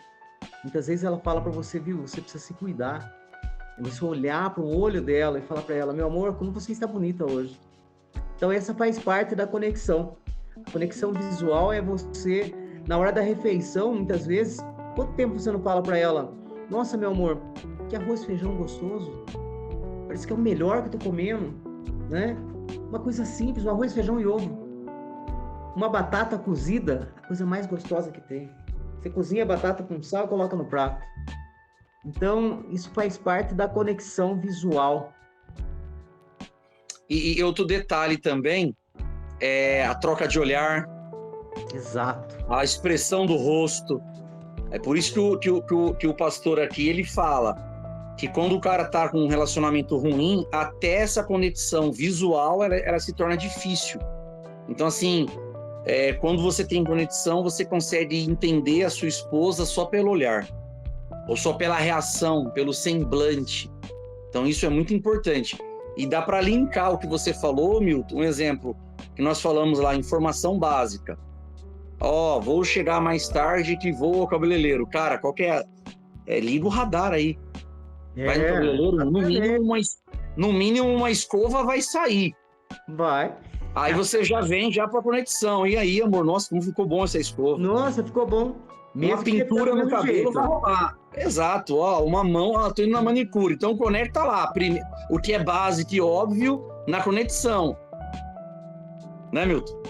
Muitas vezes ela fala para você, viu, você precisa se cuidar. É você olhar para o olho dela e falar para ela: meu amor, como você está bonita hoje. Então essa faz parte da conexão. A conexão visual é você, na hora da refeição, muitas vezes, quanto tempo você não fala para ela: nossa, meu amor, que arroz e feijão gostoso. Parece que é o melhor que eu tô comendo, né? Uma coisa simples, um arroz, feijão e ovo. Uma batata cozida, a coisa mais gostosa que tem. Você cozinha a batata com sal e coloca no prato. Então, isso faz parte da conexão visual. E outro detalhe também é a troca de olhar, Exato. a expressão do rosto. É por isso que o pastor aqui, ele fala que quando o cara tá com um relacionamento ruim, até essa conexão visual, ela se torna difícil. Então, assim, quando você tem conexão, você consegue entender a sua esposa só pelo olhar, ou só pela reação, pelo semblante. Então, isso é muito importante. E dá para linkar o que você falou, Milton, um exemplo que nós falamos lá, informação básica. Vou chegar mais tarde que vou ao cabeleireiro. Cara, qual que é? Liga o radar aí. Vai no cabeleireiro, no mínimo uma escova vai sair. Vai. Aí você já vem já pra conexão. E aí, amor, nossa, como ficou bom essa escova. Nossa, ficou bom. Uma pintura no cabelo vai rolar. Exato, uma mão, tô indo na manicure. Então conecta lá. O que é básico e óbvio na conexão. Né, Milton?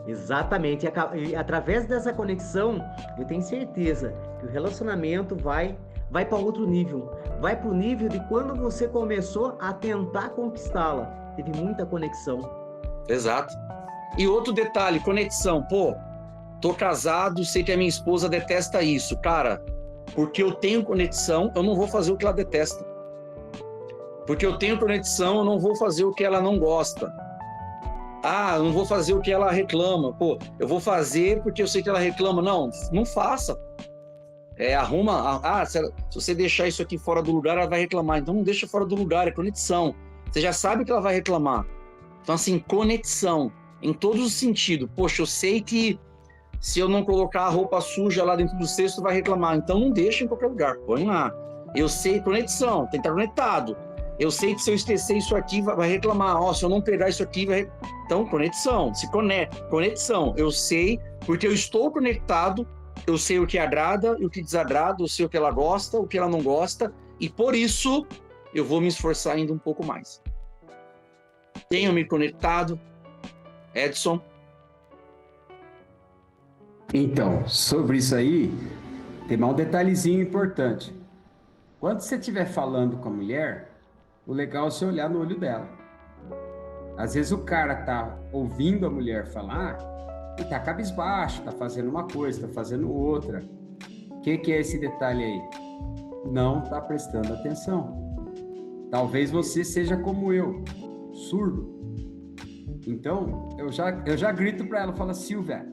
Exatamente. E através dessa conexão, eu tenho certeza que o relacionamento vai para outro nível. Vai para o nível de quando você começou a tentar conquistá-la. Teve muita conexão. Exato. E outro detalhe, conexão. Pô, tô casado, sei que a minha esposa detesta isso. Cara, porque eu tenho conexão, eu não vou fazer o que ela detesta. Porque eu tenho conexão, eu não vou fazer o que ela não gosta. Eu não vou fazer o que ela reclama. Pô, eu vou fazer porque eu sei que ela reclama. Não faça. Arruma. Se você deixar isso aqui fora do lugar, ela vai reclamar. Então não deixa fora do lugar, é conexão. Você já sabe que ela vai reclamar. Então, assim, conexão em todos os sentidos. Poxa, eu sei que se eu não colocar a roupa suja lá dentro do cesto, vai reclamar. Então não deixa em qualquer lugar, põe lá. Eu sei, conexão, tem que estar conectado. Eu sei que se eu esquecer isso aqui, vai reclamar. Se eu não pegar isso aqui, vai... Então, conexão, se conecta. Conexão, eu sei, porque eu estou conectado, eu sei o que agrada e o que desagrada, eu sei o que ela gosta, o que ela não gosta, e por isso eu vou me esforçar ainda um pouco mais. Tenho me conectado, Edson. Então, sobre isso aí, tem mais um detalhezinho importante. Quando você estiver falando com a mulher, o legal é você olhar no olho dela. Às vezes o cara tá ouvindo a mulher falar e tá cabisbaixo, tá fazendo uma coisa, tá fazendo outra. O que é esse detalhe aí? Não tá prestando atenção. Talvez você seja como eu, surdo. Então, eu já grito para ela, falo, Silvia,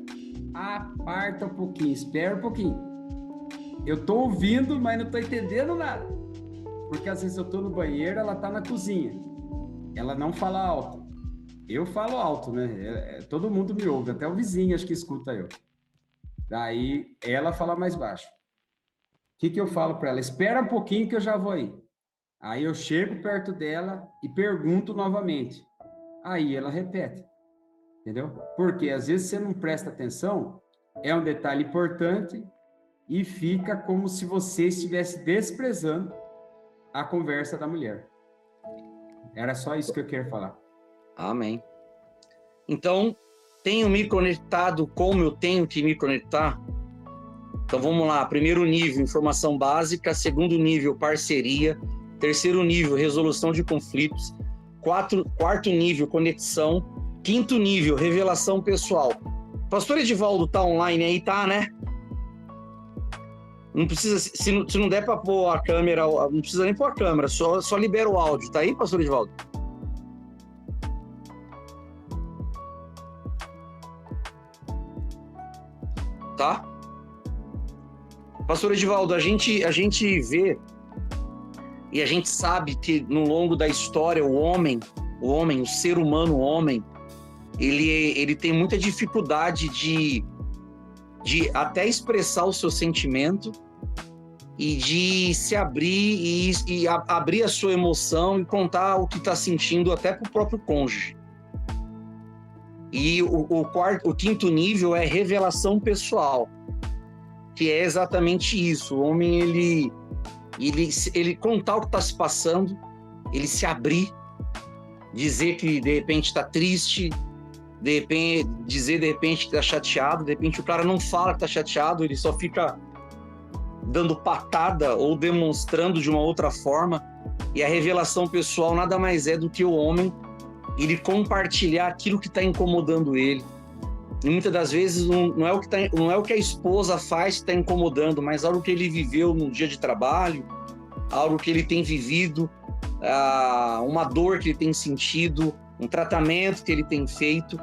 aparta um pouquinho, espera um pouquinho. Eu tô ouvindo, mas não tô entendendo nada. Porque às vezes eu tô no banheiro, ela tá na cozinha. Ela não fala alto. Eu falo alto, né? Todo mundo me ouve, até o vizinho acho que escuta eu. Daí ela fala mais baixo. O que eu falo para ela? Espera um pouquinho que eu já vou aí. Aí eu chego perto dela e pergunto novamente. Aí ela repete. Entendeu? Porque às vezes você não presta atenção, é um detalhe importante e fica como se você estivesse desprezando a conversa da mulher. Era só isso que eu queria falar. Amém. Então, tenho me conectado como eu tenho que me conectar? Então vamos lá. Primeiro nível, informação básica. Segundo nível, parceria. Terceiro nível, resolução de conflitos. Quarto nível, conexão. Quinto nível, revelação pessoal. Pastor Edivaldo tá online aí, tá, né? Não precisa, se não der para pôr a câmera, não precisa nem pôr a câmera, só libera o áudio. Tá aí, Pastor Edivaldo? Tá? Pastor Edivaldo, a gente vê e a gente sabe que no longo da história o homem, o ser humano, ele tem muita dificuldade de até expressar o seu sentimento e de se abrir e abrir a sua emoção e contar o que está sentindo até para o próprio cônjuge. E o quinto nível é revelação pessoal, que é exatamente isso. O homem, ele contar o que está se passando, ele se abrir, dizer que de repente está triste, dizer de repente que está chateado, de repente o cara não fala que está chateado, ele só fica dando patada ou demonstrando de uma outra forma. E a revelação pessoal nada mais é do que o homem ele compartilhar aquilo que está incomodando ele. E muitas das vezes não é o que a esposa faz que está incomodando, mas algo que ele viveu no dia de trabalho, algo que ele tem vivido, uma dor que ele tem sentido, um tratamento que ele tem feito.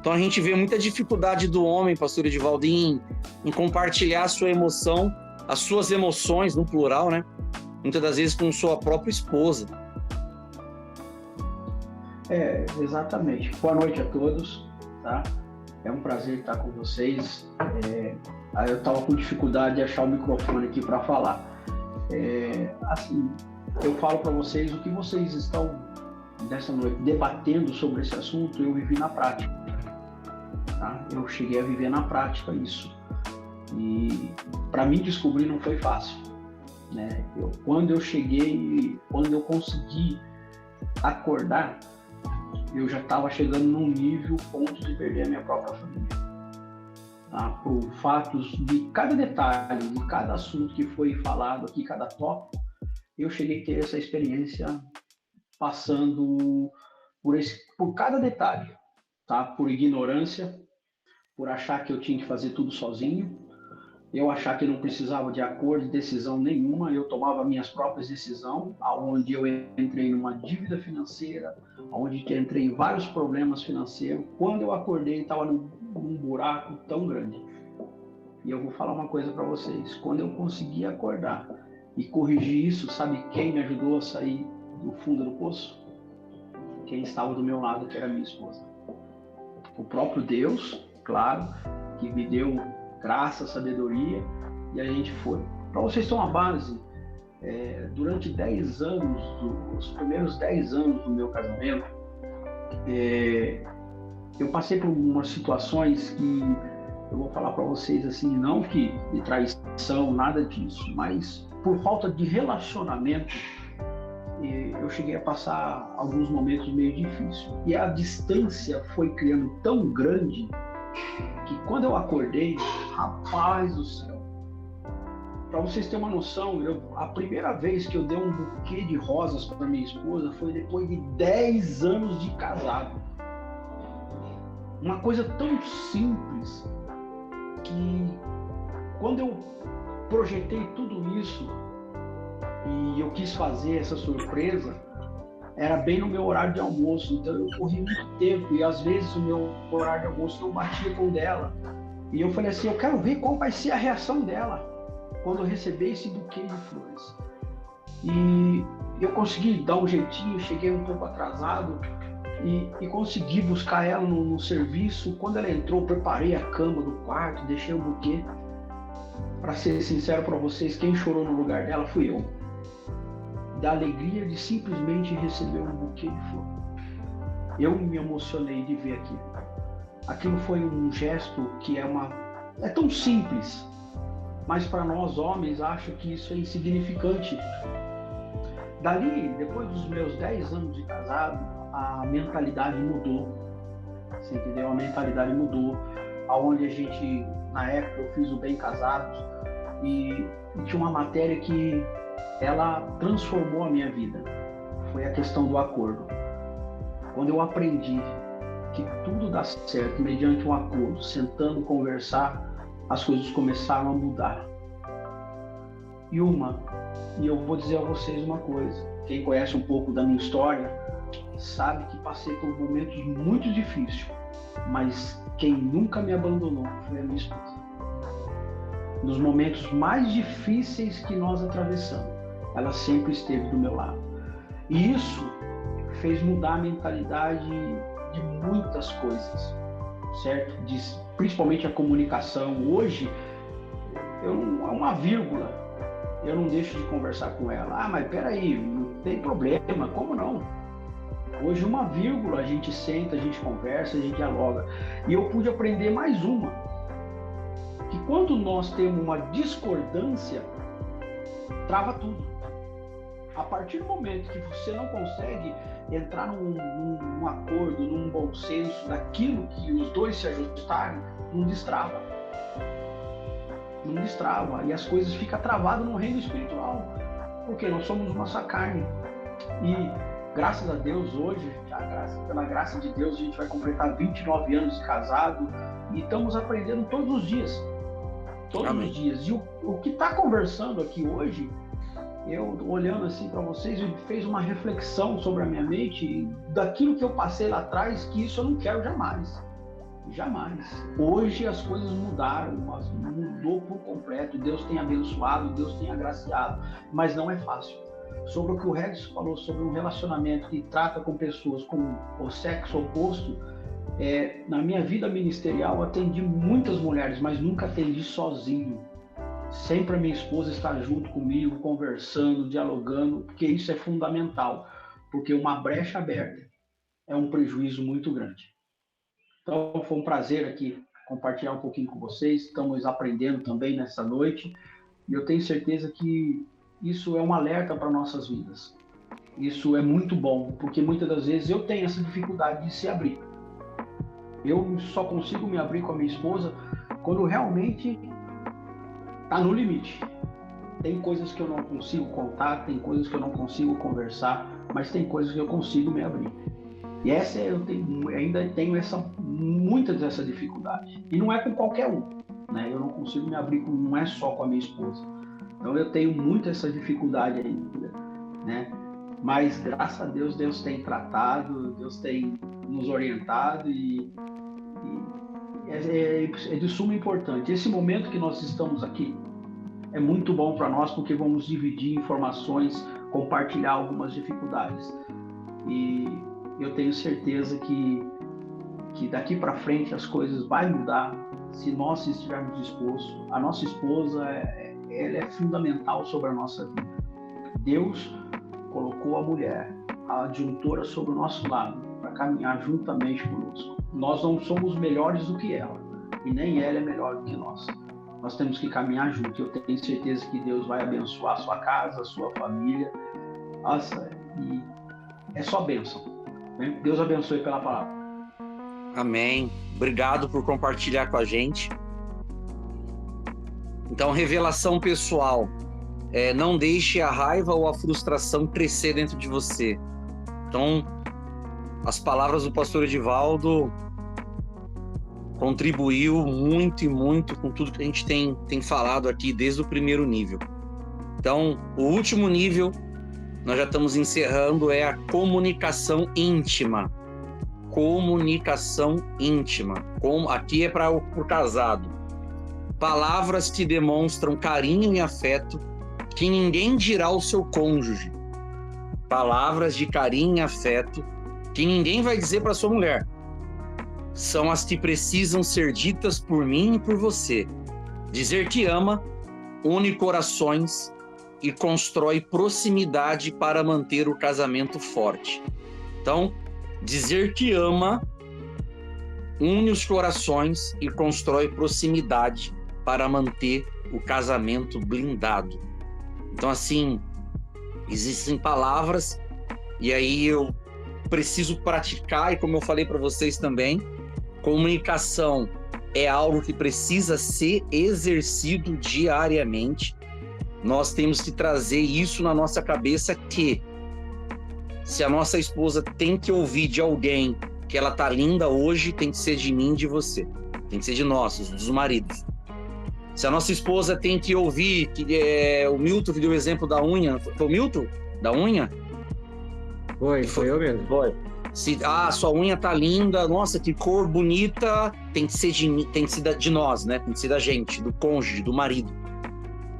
Então a gente vê muita dificuldade do homem, pastor Edivaldo, em compartilhar a sua emoção, as suas emoções, no plural, né? Muitas das vezes com sua própria esposa. Exatamente. Boa noite a todos, tá? É um prazer estar com vocês. Eu estava com dificuldade de achar o microfone aqui para falar. Assim, eu falo para vocês o que vocês estão nessa noite debatendo sobre esse assunto, eu vivi na prática. Tá? Eu cheguei a viver na prática isso. E para mim descobrir não foi fácil. Né? Quando eu consegui acordar, eu já estava chegando num nível ponto de perder a minha própria família. Tá? Por fatos de cada detalhe, de cada assunto que foi falado aqui, cada tópico, eu cheguei a ter essa experiência passando por cada detalhe, tá? Por ignorância, por achar que eu tinha que fazer tudo sozinho, eu achar que eu não precisava de acordo, de decisão nenhuma, eu tomava minhas próprias decisões, onde eu entrei numa dívida financeira, onde eu entrei em vários problemas financeiros. Quando eu acordei, estava num buraco tão grande. E eu vou falar uma coisa para vocês, quando eu consegui acordar e corrigir isso, sabe quem me ajudou a sair do fundo do poço? Quem estava do meu lado, que era minha esposa. O próprio Deus, claro, que me deu graça, sabedoria, e a gente foi. Para vocês terem uma base, durante 10 anos, os primeiros 10 anos do meu casamento, eu passei por umas situações que eu vou falar para vocês assim, não que de traição, nada disso, mas por falta de relacionamento, eu cheguei a passar alguns momentos meio difíceis. E a distância foi criando tão grande que quando eu acordei, rapaz do céu, para vocês terem uma noção, a primeira vez que eu dei um buquê de rosas para minha esposa foi depois de 10 anos de casado. Uma coisa tão simples que quando eu projetei tudo isso e eu quis fazer essa surpresa, era bem no meu horário de almoço, então eu corri muito tempo e às vezes o meu horário de almoço não batia com o dela. E eu falei assim, eu quero ver qual vai ser a reação dela quando eu receber esse buquê de flores. E eu consegui dar um jeitinho, cheguei um pouco atrasado e consegui buscar ela no serviço. Quando ela entrou, preparei a cama do quarto, deixei o buquê. Para ser sincero para vocês, quem chorou no lugar dela fui eu. Da alegria de simplesmente receber um buquê de flor. Eu me emocionei de ver aquilo. Aquilo foi um gesto que é tão simples, mas para nós homens acho que isso é insignificante. Dali, depois dos meus 10 anos de casado, a mentalidade mudou. Você entendeu? A mentalidade mudou. Aonde a gente, na época, eu fiz o Bem Casados e tinha uma matéria que ela transformou a minha vida. Foi a questão do acordo. Quando eu aprendi que tudo dá certo mediante um acordo, sentando, conversar, as coisas começaram a mudar. E eu vou dizer a vocês uma coisa, quem conhece um pouco da minha história, sabe que passei por momentos muito difíceis, mas quem nunca me abandonou foi a minha esposa. Nos momentos mais difíceis que nós atravessamos, ela sempre esteve do meu lado. E isso fez mudar a mentalidade de muitas coisas, certo? Principalmente a comunicação. Hoje, é uma vírgula, eu não deixo de conversar com ela. Ah, mas peraí, não tem problema, como não? Hoje, uma vírgula, a gente senta, a gente conversa, a gente dialoga. E eu pude aprender mais uma, que quando nós temos uma discordância, trava tudo. A partir do momento que você não consegue entrar num acordo, num bom senso, daquilo que os dois se ajustarem, não destrava. Não destrava. E as coisas ficam travadas no reino espiritual. Porque nós somos nossa carne. E graças a Deus, hoje, pela graça de Deus, a gente vai completar 29 anos de casado e estamos aprendendo todos os dias. Todos Amém. os dias. E o que está conversando aqui hoje, eu olhando assim para vocês, fez uma reflexão sobre a minha mente daquilo que eu passei lá atrás, que isso eu não quero jamais. Jamais. Hoje as coisas mudaram, mas mudou por completo. Deus tem abençoado, Deus tem agraciado, mas não é fácil. Sobre o que o Regis falou sobre um relacionamento que trata com pessoas com o sexo oposto, na minha vida ministerial eu atendi muitas mulheres, mas nunca atendi sozinho. Sempre a minha esposa está junto comigo, conversando, dialogando, porque isso é fundamental, porque uma brecha aberta é um prejuízo muito grande. Então foi um prazer aqui compartilhar um pouquinho com vocês, estamos aprendendo também nessa noite, e eu tenho certeza que isso é um alerta para nossas vidas. Isso é muito bom, porque muitas das vezes eu tenho essa dificuldade de se abrir. Eu só consigo me abrir com a minha esposa quando realmente está no limite. Tem coisas que eu não consigo contar, tem coisas que eu não consigo conversar, mas tem coisas que eu consigo me abrir. E essa ainda tenho muita dessa dificuldade. E não é com qualquer um, né? Eu não consigo me abrir, não é só com a minha esposa. Então eu tenho muito essa dificuldade ainda, né? Mas graças a Deus, Deus tem tratado, Deus tem nos orientado e é de suma importância. Esse momento que nós estamos aqui é muito bom para nós, porque vamos dividir informações, compartilhar algumas dificuldades. E eu tenho certeza que daqui para frente as coisas vão mudar se nós estivermos dispostos. A nossa esposa ela é fundamental sobre a nossa vida. Deus colocou a mulher, a adjuntora, sobre o nosso lado, para caminhar juntamente conosco. Nós não somos melhores do que ela, e nem ela é melhor do que nós. Nós temos que caminhar juntos. Eu tenho certeza que Deus vai abençoar a sua casa, a sua família. Nossa, e é só bênção. Né? Deus abençoe pela palavra. Amém. Obrigado por compartilhar com a gente. Então, revelação pessoal. Não deixe a raiva ou a frustração crescer dentro de você. Então, as palavras do pastor Edivaldo contribuiu muito e muito com tudo que a gente tem falado aqui desde o primeiro nível. Então, o último nível, nós já estamos encerrando, é a comunicação íntima. Comunicação íntima. Aqui é para o casado. Palavras que demonstram carinho e afeto que ninguém dirá ao seu cônjuge. Palavras de carinho e afeto que ninguém vai dizer para sua mulher. São as que precisam ser ditas por mim e por você. Dizer que ama, une corações e constrói proximidade para manter o casamento forte. Então, dizer que ama, une os corações e constrói proximidade para manter o casamento blindado. Então, assim, existem palavras, e aí eu preciso praticar, e como eu falei para vocês também, comunicação é algo que precisa ser exercido diariamente. Nós temos que trazer isso na nossa cabeça, que se a nossa esposa tem que ouvir de alguém que ela tá linda hoje, tem que ser de mim e de você. Tem que ser de nós, dos maridos. Se a nossa esposa tem que ouvir, o Milton que deu o exemplo da unha, foi o Milton? Da unha? Foi eu mesmo. Foi. Se sua unha tá linda, nossa, que cor bonita, tem que ser de nós, né? Tem que ser da gente, do cônjuge, do marido.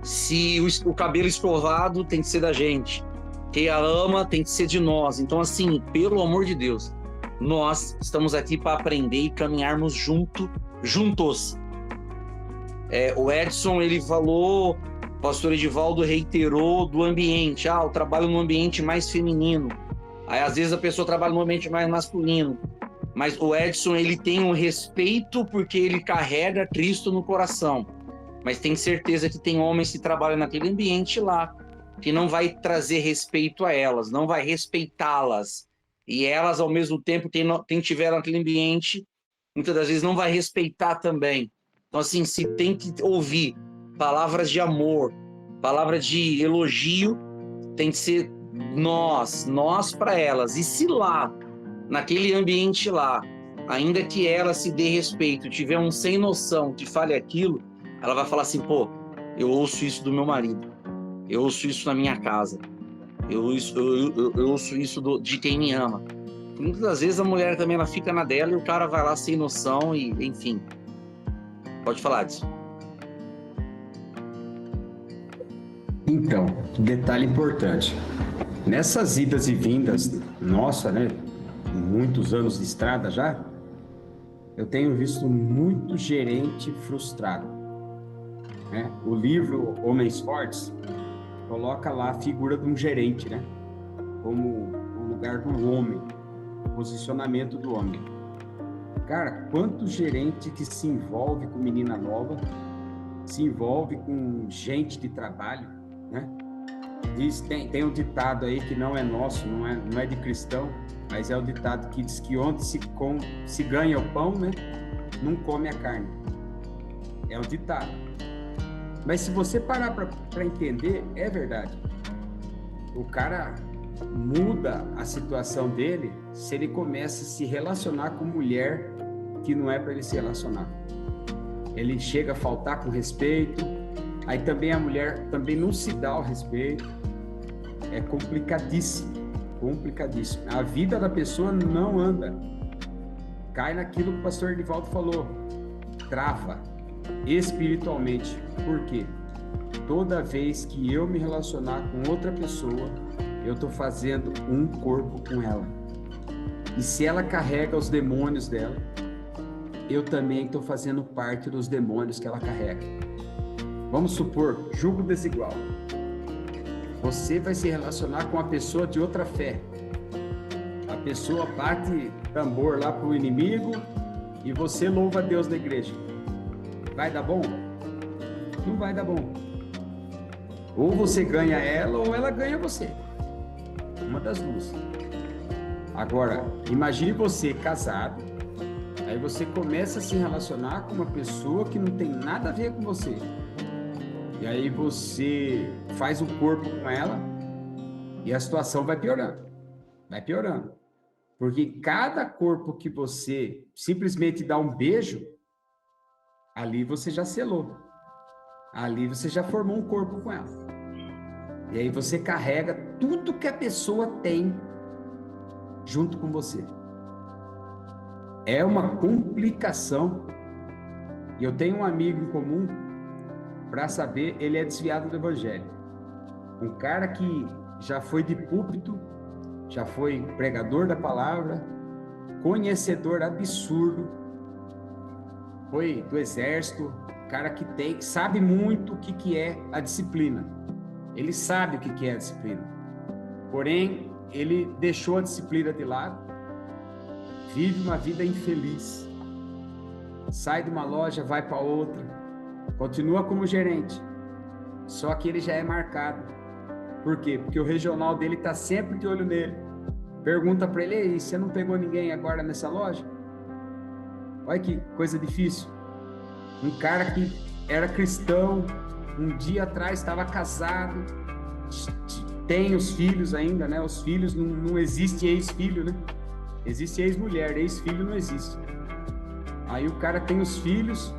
Se o cabelo escovado, tem que ser da gente. Quem a ama, tem que ser de nós. Então, assim, pelo amor de Deus, nós estamos aqui para aprender e caminharmos juntos. O Edson, ele falou, o pastor Edivaldo reiterou do ambiente. Eu trabalho num ambiente mais feminino. Aí, às vezes, a pessoa trabalha num ambiente mais masculino. Mas o Edson, ele tem um respeito porque ele carrega Cristo no coração. Mas tem certeza que tem homens que trabalham naquele ambiente lá, que não vai trazer respeito a elas, não vai respeitá-las. E elas, ao mesmo tempo, quem estiver naquele ambiente, muitas das vezes não vai respeitar também. Então, assim, se tem que ouvir palavras de amor, palavras de elogio, tem que ser nós para elas. E se lá, naquele ambiente lá, ainda que ela se dê respeito, tiver um sem noção que fale aquilo, ela vai falar assim, pô, eu ouço isso do meu marido, eu ouço isso na minha casa, eu ouço isso de quem me ama. Muitas das vezes a mulher também ela fica na dela e o cara vai lá sem noção e, enfim. Pode falar disso. Então, detalhe importante. Nessas idas e vindas, nossa, né? Muitos anos de estrada já, eu tenho visto muito gerente frustrado. Né? O livro Homens Fortes coloca lá a figura de um gerente, né? Como o lugar do homem, o posicionamento do homem. Cara, quanto gerente que se envolve com menina nova, se envolve com gente de trabalho, né? Tem um ditado aí que não é nosso, não é de cristão, mas é o ditado que diz que onde se ganha o pão, né, não come a carne. É o ditado. Mas se você parar para entender, é verdade. O cara muda a situação dele se ele começa a se relacionar com mulher que não é para ele se relacionar. Ele chega a faltar com respeito, aí também a mulher também não se dá o respeito. É complicadíssimo, complicadíssimo. A vida da pessoa não anda. Cai naquilo que o pastor Edivaldo falou. Trava espiritualmente. Por quê? Toda vez que eu me relacionar com outra pessoa, eu estou fazendo um corpo com ela. E se ela carrega os demônios dela, eu também estou fazendo parte dos demônios que ela carrega. Vamos supor, julgo desigual. Você vai se relacionar com uma pessoa de outra fé. A pessoa bate tambor lá pro inimigo e você louva a Deus na igreja. Vai dar bom? Não vai dar bom. Ou você ganha ela ou ela ganha você. Uma das duas. Agora, imagine você casado, aí você começa a se relacionar com uma pessoa que não tem nada a ver com você. E aí você faz um corpo com ela e a situação vai piorando. Vai piorando. Porque cada corpo que você simplesmente dá um beijo, ali você já selou. Ali você já formou um corpo com ela. E aí você carrega tudo que a pessoa tem junto com você. É uma complicação. E eu tenho um amigo em comum, para saber, ele é desviado do evangelho. Um cara que já foi de púlpito, já foi pregador da palavra, conhecedor absurdo, foi do exército, cara que sabe muito o que é a disciplina. Ele sabe o que é a disciplina. Porém, ele deixou a disciplina de lado, vive uma vida infeliz. Sai de uma loja, vai para outra, continua como gerente, só que ele já é marcado. Por quê? Porque o regional dele está sempre de olho nele. Pergunta para ele, ei, você não pegou ninguém agora nessa loja? Olha que coisa difícil. Um cara que era cristão, um dia atrás estava casado, tem os filhos ainda, né? Os filhos, não existe ex-filho, né? Existe ex-mulher, ex-filho não existe. Aí o cara tem os filhos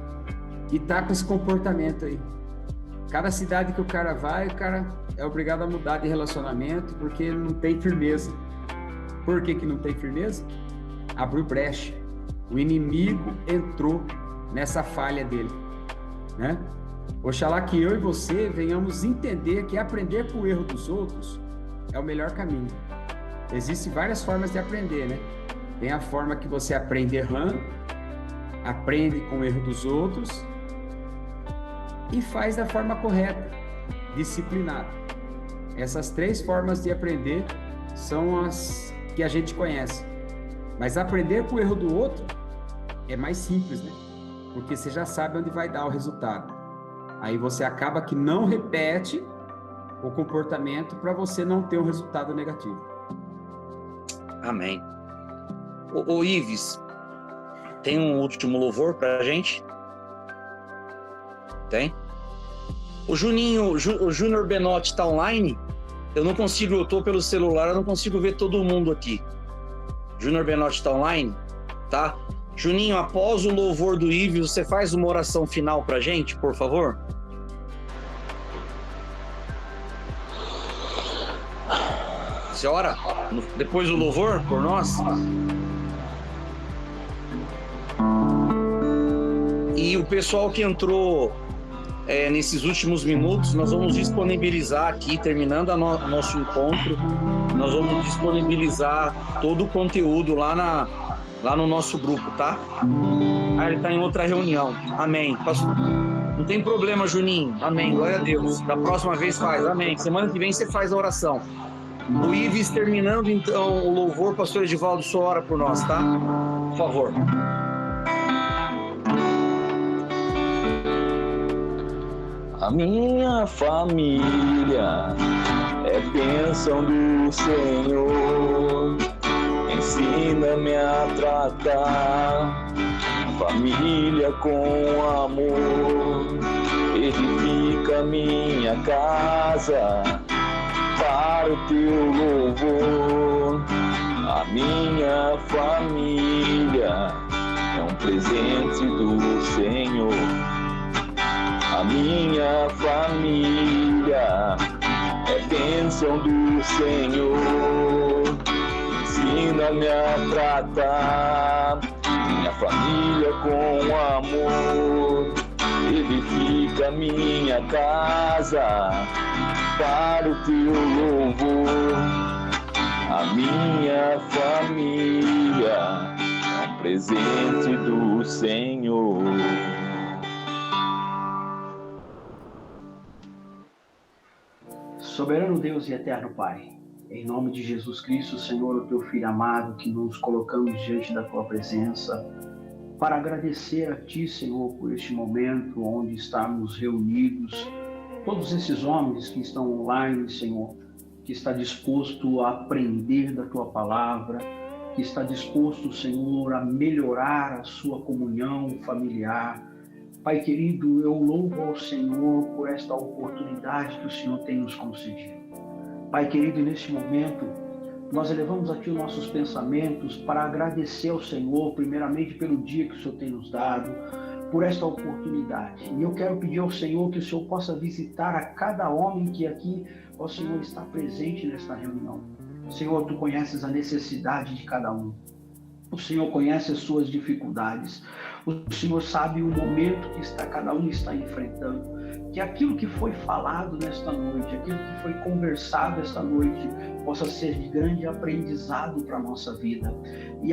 e tá com esse comportamento aí. Cada cidade que o cara vai, o cara é obrigado a mudar de relacionamento porque não tem firmeza. Por que não tem firmeza? Abriu brecha. O inimigo entrou nessa falha dele, né? Oxalá que eu e você venhamos entender que aprender com o erro dos outros é o melhor caminho. Existem várias formas de aprender, né? Tem a forma que você aprende errando, aprende com o erro dos outros e faz da forma correta, disciplinada. Essas três formas de aprender são as que a gente conhece. Mas aprender com o erro do outro é mais simples, né? Porque você já sabe onde vai dar o resultado. Aí você acaba que não repete o comportamento para você não ter um resultado negativo. Amém. Ô Ives, tem um último louvor pra gente? Tem? O Júnior Benotti tá online? eu não consigo, eu tô pelo celular, eu não consigo ver todo mundo aqui. Júnior Benotti tá online, tá? Juninho, após o louvor do Ives, você faz uma oração final pra gente, por favor? Você ora depois do louvor por nós? E o pessoal que entrou nesses últimos minutos, nós vamos disponibilizar aqui, terminando o nosso encontro, nós vamos disponibilizar todo o conteúdo lá no nosso grupo, tá? Ele tá em outra reunião. Amém. Não tem problema, Juninho. Amém. Glória a Deus. Da próxima vez faz. Amém. Semana que vem você faz a oração. O Ives terminando, então, o louvor, pastor Edivaldo, só ora por nós, tá? Por favor. A minha família é bênção do Senhor. Ensina-me a tratar família com amor. Edifica minha casa para o teu louvor. A minha família é um presente do Senhor. A minha família é bênção do Senhor. Ensina-me a tratar minha família com amor. Edifica minha casa para o teu louvor. A minha família é um presente do Senhor. Soberano Deus e eterno Pai, em nome de Jesus Cristo, Senhor, o teu Filho amado, que nos colocamos diante da tua presença, para agradecer a ti, Senhor, por este momento onde estamos reunidos, todos esses homens que estão online, Senhor, que está disposto a aprender da tua palavra, que está disposto, Senhor, a melhorar a sua comunhão familiar. Pai querido, eu louvo ao Senhor por esta oportunidade que o Senhor tem nos concedido. Pai querido, neste momento, nós elevamos aqui os nossos pensamentos para agradecer ao Senhor, primeiramente pelo dia que o Senhor tem nos dado, por esta oportunidade. E eu quero pedir ao Senhor que o Senhor possa visitar a cada homem que aqui, ó Senhor, está presente nesta reunião. Senhor, tu conheces a necessidade de cada um. O Senhor conhece as suas dificuldades. O Senhor sabe o momento que cada um está enfrentando. Que aquilo que foi falado nesta noite, aquilo que foi conversado esta noite, possa ser de grande aprendizado para a nossa vida. E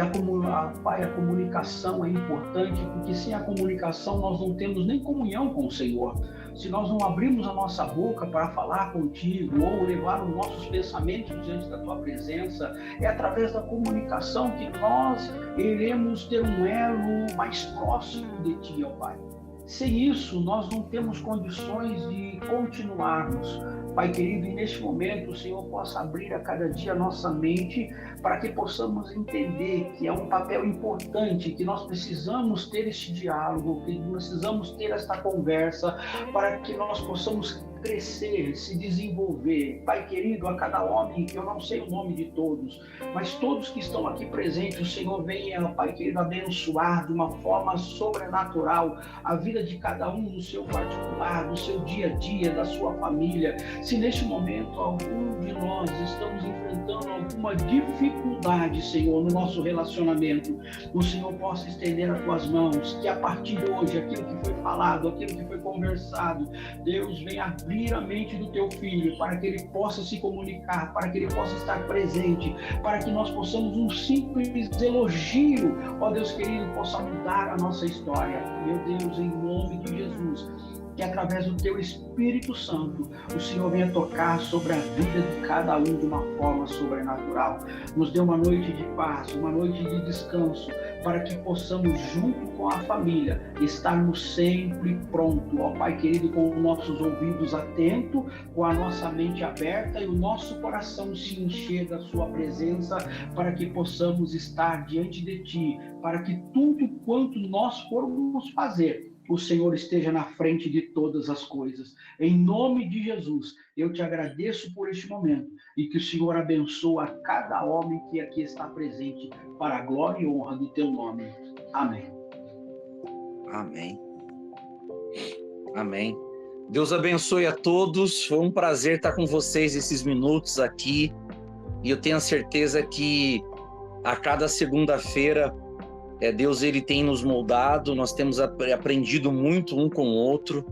Pai, a comunicação é importante, porque sem a comunicação nós não temos nem comunhão com o Senhor. Se nós não abrirmos a nossa boca para falar contigo ou levar os nossos pensamentos diante da tua presença, é através da comunicação que nós iremos ter um elo mais próximo de ti, ó Pai. Sem isso, nós não temos condições de continuarmos. Pai querido, e neste momento o Senhor possa abrir a cada dia a nossa mente para que possamos entender que é um papel importante, que nós precisamos ter este diálogo, que precisamos ter esta conversa para que nós possamos crescer, se desenvolver. Pai querido, a cada homem, que eu não sei o nome de todos, mas todos que estão aqui presentes, o Senhor venha, Pai querido, abençoar de uma forma sobrenatural a vida de cada um no seu particular, no seu dia a dia, da sua família. Se neste momento algum de nós estamos enfrentando alguma dificuldade, Senhor, no nosso relacionamento, o Senhor possa estender as tuas mãos, que a partir de hoje, aquilo que foi falado, aquilo que foi conversado, Deus venha abrir a mente do teu filho, para que ele possa se comunicar, para que ele possa estar presente, para que nós possamos um simples elogio, ó Deus querido, possa mudar a nossa história. Meu Deus, em nome de Jesus, que através do teu Espírito Santo, o Senhor venha tocar sobre a vida de cada um de uma forma sobrenatural. Nos dê uma noite de paz, uma noite de descanso, para que possamos, junto com a família, estarmos sempre prontos, ó Pai querido, com os nossos ouvidos atentos, com a nossa mente aberta e o nosso coração se encher da sua presença, para que possamos estar diante de Ti, para que tudo quanto nós formos fazer, o Senhor esteja na frente de todas as coisas. Em nome de Jesus, eu te agradeço por este momento e que o Senhor abençoe a cada homem que aqui está presente para a glória e honra do teu nome. Amém. Amém. Amém. Deus abençoe a todos. Foi um prazer estar com vocês esses minutos aqui. E eu tenho a certeza que a cada segunda-feira Deus ele tem nos moldado, nós temos aprendido muito um com o outro,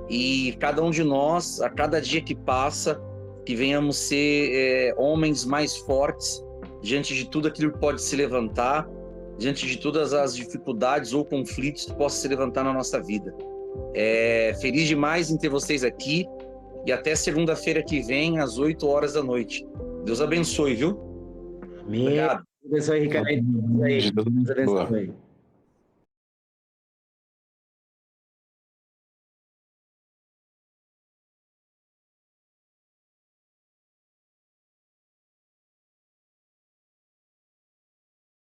e cada um de nós, a cada dia que passa, que venhamos ser homens mais fortes diante de tudo aquilo que pode se levantar, diante de todas as dificuldades ou conflitos que possam se levantar na nossa vida. Feliz demais em ter vocês aqui, e até segunda-feira que vem, às 8 horas da noite. Deus abençoe, viu? Amém. Obrigado. Deus abençoe, Ricardo. Deus abençoe.